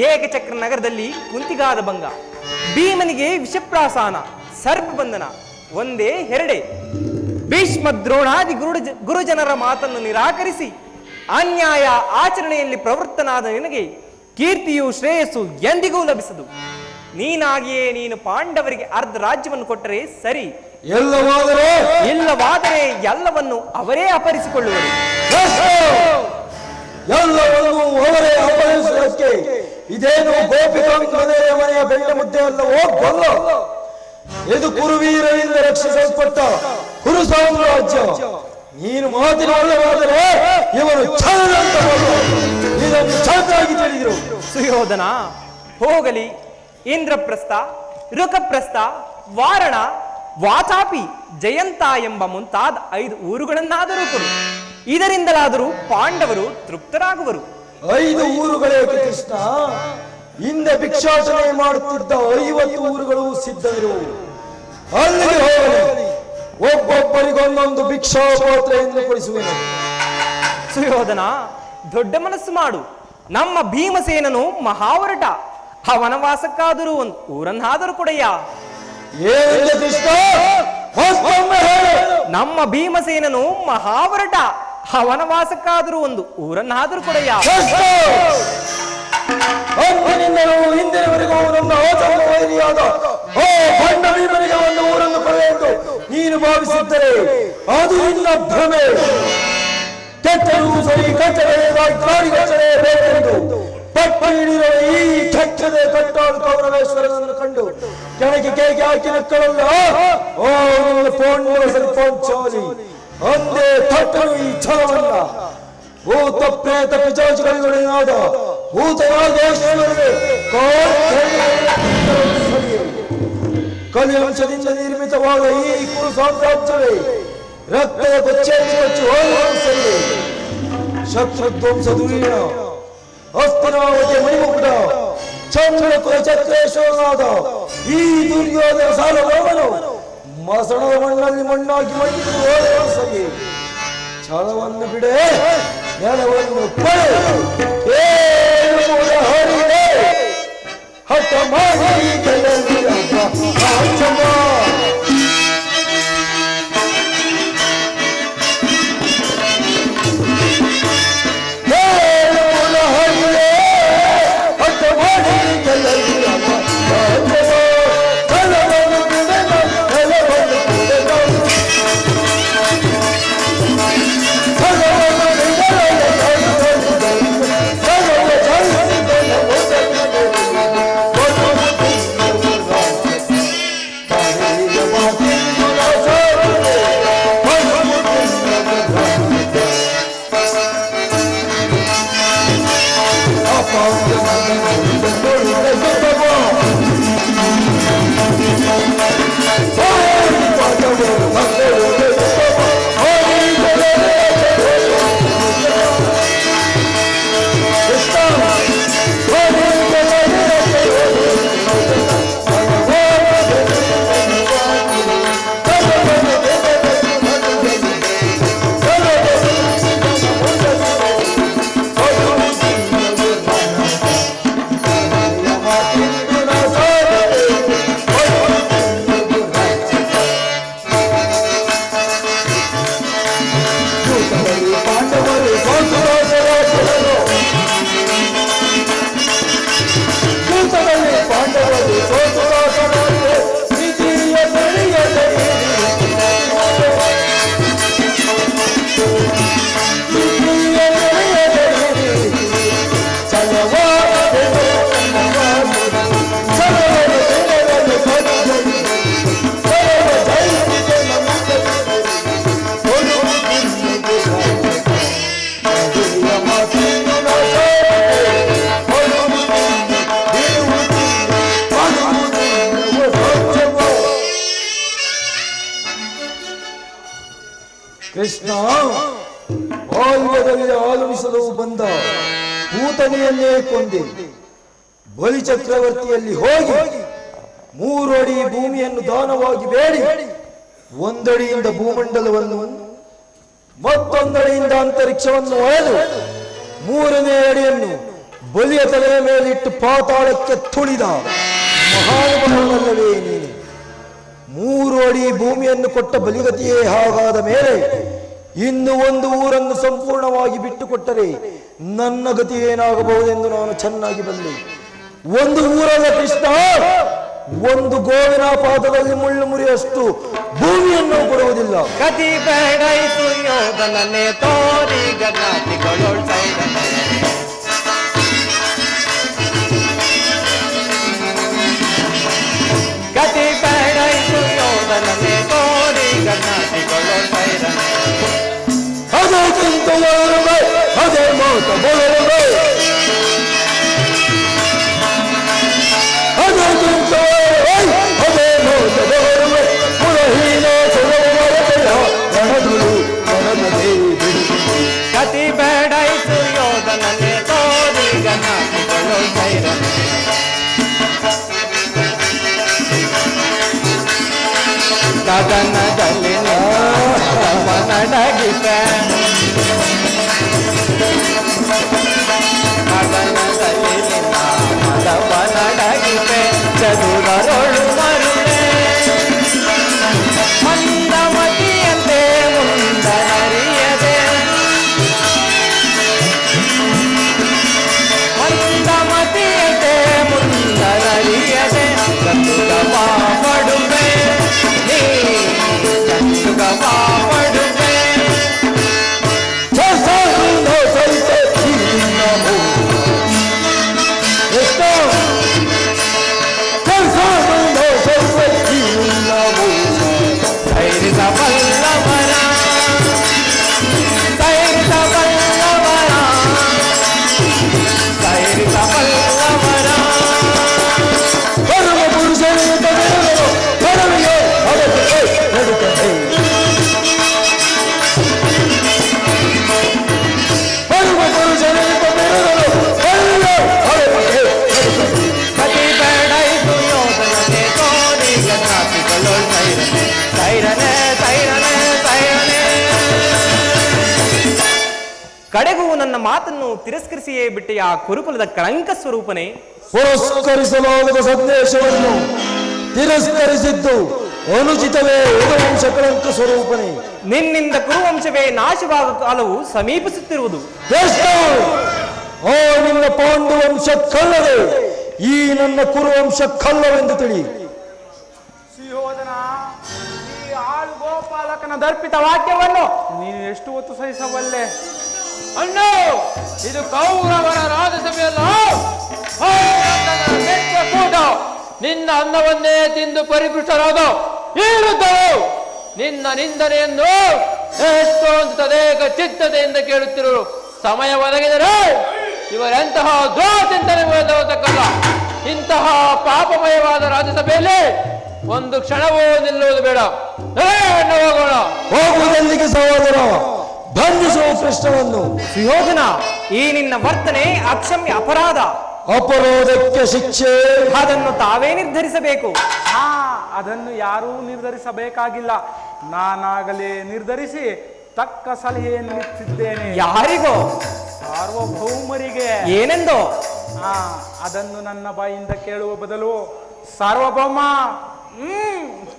ಏಕಚಕ್ರ ನಗರದಲ್ಲಿ ಕುಂತಿಗಾದ ಭಂಗ, ಭೀಮನಿಗೆ ವಿಷಪ್ರಾಸಾನ, ಸರ್ಪ ಬಂಧನ ಒಂದೇ ಎರಡೇ. ಭೀಷ್ಮ ದ್ರೋಣಾದಿ ಗುರುಜನರ ಮಾತನ್ನು ನಿರಾಕರಿಸಿ ಅನ್ಯಾಯ ಆಚರಣೆಯಲ್ಲಿ ಪ್ರವೃತ್ತನಾದ ನಿನಗೆ ಕೀರ್ತಿಯು ಶ್ರೇಯಸ್ಸು ಎಂದಿಗೂ ಲಭಿಸದು. ನೀನಾಗಿಯೇ ನೀನು ಪಾಂಡವರಿಗೆ ಅರ್ಧ ರಾಜ್ಯವನ್ನು ಕೊಟ್ಟರೆ ಸರಿ, ಇಲ್ಲವಾದರೆ ಎಲ್ಲವನ್ನು ಅವರೇ ಅಪಹರಿಸಿಕೊಳ್ಳುವರು. ಎಲ್ಲವನ್ನು ಅವರೇ ಅಪಹರಿಸುವುದಕ್ಕೆ ಇದೇನು ಗೋಪಿಕಾಂಗನೆಯ ಮನೆಯ ಬೆಳ್ಳ ಮುದ್ದೆ ಅಲ್ಲವೋ? ಗೊಲ್ಲ. ಇದು ಕುರುವೀರರಿಂದ ರಕ್ಷಿಸಲ್ಪಟ್ಟ ಕುರು ಸಾಮ್ರಾಜ್ಯ. ನೀನು ಮಾತನಾಡಲಾದರೆ ಇವನು ಇದನ್ನು ಚೆನ್ನಾಗಿ ತಿಳಿದಿರು. ಸುಯೋಧನ, ಹೋಗಲಿ. ಇಂದ್ರಪ್ರಸ್ಥ, ಋಕಪ್ರಸ್ಥ, ವಾರಣ, ವಾತಾಪಿ, ಜಯಂತ ಎಂಬ ಮುಂತಾದ 5 ಊರುಗಳನ್ನಾದರೂ ಕೊಡು. ಇದರಿಂದಲಾದರೂ ಪಾಂಡವರು ತೃಪ್ತರಾಗುವರು. 5 ಊರುಗಳೇಕೆ ಕೃಷ್ಣ? ಹಿಂದೆ ಭಿಕ್ಷಾಟನೆ ಮಾಡುತ್ತಿದ್ದ 50 ಊರುಗಳು ಸಿದ್ಧವಿರುವು. ಅಲ್ಲಿಗೆ ಹೋಗಲಿ. ಒಬ್ಬೊಬ್ಬರಿಗೊಂದೊಂದು ಭಿಕ್ಷಾ ಪಾತ್ರೆಯನ್ನು ಕೊಡಿಸುವೆನು. ಸುಯೋಧನ, ದೊಡ್ಡ ಮನಸ್ಸು ಮಾಡು. ನಮ್ಮ ಭೀಮಸೇನನು ಮಹಾವರಟ, ಆ ವನವಾಸಕ್ಕಾದರೂ ಒಂದು ಊರನ್ನಾದರೂ ಕೊಡಯ್ಯ. ನಮ್ಮ ಭೀಮಸೇನನು ಮಹಾವರಟ, ಆ ವನವಾಸಕ್ಕಾದರೂ ಒಂದು ಊರನ್ನಾದರೂ ಕೊಡಯ್ಯ. ಹಿಂದಿನವರೆಗೂ ನನ್ನ ವೈರಿಯಾದ ಭೀಮನಿಗೆ ಒಂದು ಊರನ್ನು ಕೊಡುವುದು ನೀನು ಭಾವಿಸಿದ್ದರೆ ಅದು ಇನ್ನ ಭ್ರಮೆ. ಕೆಟ್ಟರೂ ಸರಿ ಕಟ್ಟಲೇಬೇಕೆಂದು ಪಟ್ಟು ಹಿಡಿದ ಈ ಕೆಟ್ಟದೆ ಕಟ್ಟಾಳು ಕೌರವೇಶ್ವರನನ್ನು ಕಂಡು ಕೆಳಗೆ ಕೇಕೆ ಹಾಕಿ ನಕ್ಕಳಲ್ಲ. ಓ ಪೋಂಡ ಸರಿಪೋಂಚಾಲಿ ಅಂದೇ ತಟ್ಟನು ಈ ಛಲವನ್ನ. ಭೂತ ಪ್ರೇತ ಪಿಚಾಚಿಗಳಿಗೊಡೆಯಾದ ಭೂತನಾಗೇಶ್ವರನೇ ಕಲಿವಂಶದಿಂದ ನಿರ್ಮಿತವಾದ ಈ ಕುರು ಸಾಮ್ರಾಜ್ಯವೇ ರಕ್ತದ ಕೊಚ್ಚೆಯಲ್ಲಿ ಕೊಚ್ಚಿ ಹೋಗುವ ಶತ್ರುಧ್ವಂಸ ದುರೀಣ ಹಸ್ತಿನಾವತಿ ಮಣಿಮುಕುಟ ಚಂದ್ರಕುಲ ಚಕ್ರೇಶ್ವರನಾದ ಈ ದುರ್ಯೋಧನ ಸಾರ್ವಭೌಮನು ಮಸಣದ ಮಣ್ಣಲ್ಲಿ ಮಣ್ಣಾಗಿ ಮಣ್ಣಿಗೆ ಹೋಗುವ ಸರಿ. ಛಲವನ್ನು ಬಿಡೆ, ನೆಲವನ್ನು ಪಡೆ, ಹರಿದೆ ಹಠ ಮಾಡಿ ಕೃಷ್ಣ ಬಾಲ್ಯದಲ್ಲಿ ಆಲಮಿಸಲು ಬಂದ ಪೂತನೆಯನ್ನೇ ಕೊಂದೆ. ಬಲಿ ಚಕ್ರವರ್ತಿಯಲ್ಲಿ ಹೋಗಿ 3 ಅಡಿ ಭೂಮಿಯನ್ನು ದಾನವಾಗಿ ಬೇಡಿ 1 ಅಡಿಯಿಂದ ಭೂಮಂಡಲವನ್ನು ಮತ್ತೊಂದಡಿಯಿಂದ ಅಂತರಿಕ್ಷವನ್ನು ಒಯ್ದು 3ನೇ ಅಡಿಯನ್ನು ಬಲಿಯ ತಲೆಯ ಮೇಲಿಟ್ಟು ಪಾತಾಳಕ್ಕೆ ತುಳಿದ ಮಹಾನುಭಾವನಲ್ಲವೇ ನೀನು. 3 ಅಡಿ ಭೂಮಿಯನ್ನು ಕೊಟ್ಟ ಬಲಿಗತಿಯೇ ಹಾಗಾದ ಮೇಲೆ ಇನ್ನು 1 ಊರನ್ನು ಸಂಪೂರ್ಣವಾಗಿ ಬಿಟ್ಟುಕೊಟ್ಟರೆ ನನ್ನ ಗತಿ ಏನಾಗಬಹುದೆಂದು ನಾನು ಚೆನ್ನಾಗಿ ಬಲ್ಲೆ. 1 ಊರಲ್ಲ ಕೃಷ್ಣ, 1 ಗೋವಿನ ಪಾದದಲ್ಲಿ ಮುಳ್ಳು ಮುರಿಯಷ್ಟು ಭೂಮಿಯನ್ನು ಕೊಡುವುದಿಲ್ಲ. ಗತಿ ಬೇಡ ಸುಯೋಧನನೆ ತೋರಿ ಗನಾತಿಗಳೊಳ್ ಗತಿ ಬೇಡ ಸುಯೋಧನನೆ ತೋರಿ ಗನಾತಿಗಳೊಳ್ ಅದಕ್ಕಿಂತ ಅದೇ ಮಾತು ಬಲರುವೆ, ಅದಕ್ಕಿಂತ ಅದೇ ಮಾತು ಬಲರುವೆ. ಪುರಹೀನ ಗತಿ ಬೇಡ ಸುಯೋಧನನೆ ತೋರಿ ಗನಾತಿಗಳೊಳ್ ಗಗನದಲ್ಲಿ ನಡಗಿಸ ಗಗನದಲ್ಲಿ ಮದವ ನಡಗಿಸೆ ಚದುರರೊಳು ಮರುಳೆ ಮಂದಮತಿಯಂತೆ ಮುಂದರಿಯದೆ ಮಂದಮತಿಯಂತೆ ಮುಂದರಿಯದೆ ಚಂದುಗವ ಪಡುವೆ ನೀ ಚಂದುಗವ ಪಡುವೆ ಕಡೆಗೂ ನನ್ನ ಮಾತನ್ನು ತಿರಸ್ಕರಿಸಿಯೇ ಬಿಟ್ಟೆಯ ಕುರುಕುಲದ ಕಳಂಕ ಸ್ವರೂಪನೇ. ಪುರಸ್ಕರಿಸಲಾಗದ ಸಂದೇಶವನ್ನು ತಿರಸ್ಕರಿಸಿದ್ದು ಅನುಚಿತವೇ ಯದುವಂಶ ಕಳಂಕ ಸ್ವರೂಪನೇ. ನಿನ್ನಿಂದ ಕುರುವಂಶವೇ ನಾಶವಾಗುವ ಕಾಲವು ಸಮೀಪಿಸುತ್ತಿರುವುದು. ಓ ನಿನ್ನ ಪಾಂಡುವಂಶ ಕಲ್ಲದೆ ಈ ನನ್ನ ಕುರುವಂಶ ಕಲ್ಲವೆಂದು ತಿಳಿ. ಸುಯೋಧನ, ಈ ಆಳು ಗೋಪಾಲಕನ ದರ್ಪಿತ ವಾಕ್ಯವನ್ನು ನೀನು ಎಷ್ಟು ಹೊತ್ತು ಸಹಿಸಬಲ್ಲೆ? ಅಣ್ಣ, ಇದು ಕೌರವರ ರಾಜಸಭೆಯಲ್ಲ, ಕೂಟ. ನಿನ್ನ ಅನ್ನವನ್ನೇ ತಿಂದು ಪರಿಪುಷ್ಟರಾದ ಈ ವೃದ್ಧರು ನಿನ್ನ ನಿಂದನೆಯನ್ನು ಎಷ್ಟೊಂದು ತದೇಕ ಚಿತ್ತತೆಯಿಂದ ಕೇಳುತ್ತಿರುವರು. ಸಮಯ ಒದಗಿದರೆ ಇವರೆಂತಹ ದ್ರೋಚಿಂತನೆ ಮೂಲಕಲ್ಲ, ಇಂತಹ ಪಾಪಮಯವಾದ ರಾಜ್ಯಸಭೆಯಲ್ಲಿ ಒಂದು ಕ್ಷಣವೂ ನಿಲ್ಲುವುದು ಬೇಡ. ಹೋಗೋಣ. ಹೋಗುವುದೆಲ್ಲಿಗೆ ಸಹೋದರ? ಬಂಧಿಸುವ ಕೃಷ್ಣವನ್ನು. ಸುಯೋಧನ, ಈ ನಿನ್ನ ವರ್ತನೆ ಅಕ್ಷಮ್ಯ ಅಪರಾಧ. ಅಪರಾಧಕ್ಕೆ ಶಿಕ್ಷೆ ಅದನ್ನು ತಾವೇ ನಿರ್ಧರಿಸಬೇಕು. ಅದನ್ನು ಯಾರೂ ನಿರ್ಧರಿಸಬೇಕಾಗಿಲ್ಲ. ನಾನಾಗಲೇ ನಿರ್ಧರಿಸಿ ತಕ್ಕ ಸಲಹೆಯನ್ನು ಇಟ್ಟಿದ್ದೇನೆ. ಯಾರಿಗೋ? ಸಾರ್ವಭೌಮರಿಗೆ. ಏನೆಂದೋ? ಅದನ್ನು ನನ್ನ ಬಾಯಿಂದ ಕೇಳುವ ಬದಲು ಸಾರ್ವಭೌಮ,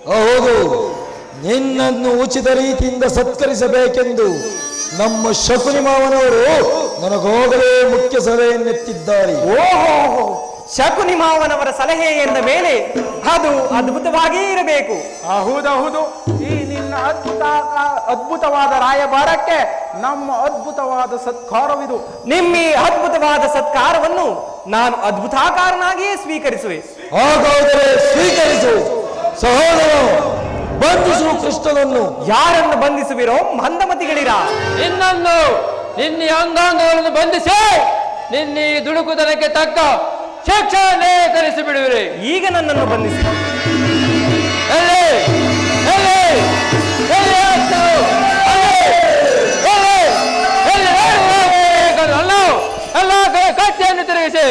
ಹೌದು, ನಿನ್ನನ್ನು ಉಚಿತ ರೀತಿಯಿಂದ ಸತ್ಕರಿಸಬೇಕೆಂದು ನಮ್ಮ ಶಕುನಿ ಮಾವನವರು ನನಗೋಗಲೇ ಮುಖ್ಯ ಸಲಹೆಯನ್ನೆತ್ತಿದ್ದಾರೆ. ಓಹೋ, ಶಕುನಿ ಮಾವನವರ ಸಲಹೆ ಎಂದ ಮೇಲೆ ಅದು ಅದ್ಭುತವಾಗಿಯೇ ಇರಬೇಕು. ಹೌದೌದು. ಈ ನಿನ್ನ ಅದ್ಭುತವಾದ ರಾಯಭಾರಕ್ಕೆ ನಮ್ಮ ಅದ್ಭುತವಾದ ಸತ್ಕಾರವಿದು. ನಿಮ್ಮ ಈ ಅದ್ಭುತವಾದ ಸತ್ಕಾರವನ್ನು ನಾನು ಅದ್ಭುತಾಕಾರನಾಗಿಯೇ ಸ್ವೀಕರಿಸುವೆ. ಹಾಗಾದರೆ ಸ್ವೀಕರಿಸು ಸಹೋದರ. ಬಂಧಿಸು ಕೃಷ್ಣನನ್ನು. ಯಾರನ್ನು ಬಂಧಿಸುವಿರೋ ಮಂದಮತಿಗಳಿರ? ನಿನ್ನನ್ನು, ನಿನ್ನ ಅಂಗಾಂಗಗಳನ್ನು ಬಂಧಿಸಿ ನಿನ್ನ ಈ ದುಡುಕುತನಕ್ಕೆ ತಕ್ಕ ಶಿಕ್ಷೆಯನ್ನೇ ತರಿಸಿ ಬಿಡುವಿರಿ. ಈಗ ನನ್ನನ್ನು ಬಂಧಿಸಿ. ಎಲ್ಲ ಕಚ್ಚೆಯನ್ನು ತಿರುಗಿಸಿ.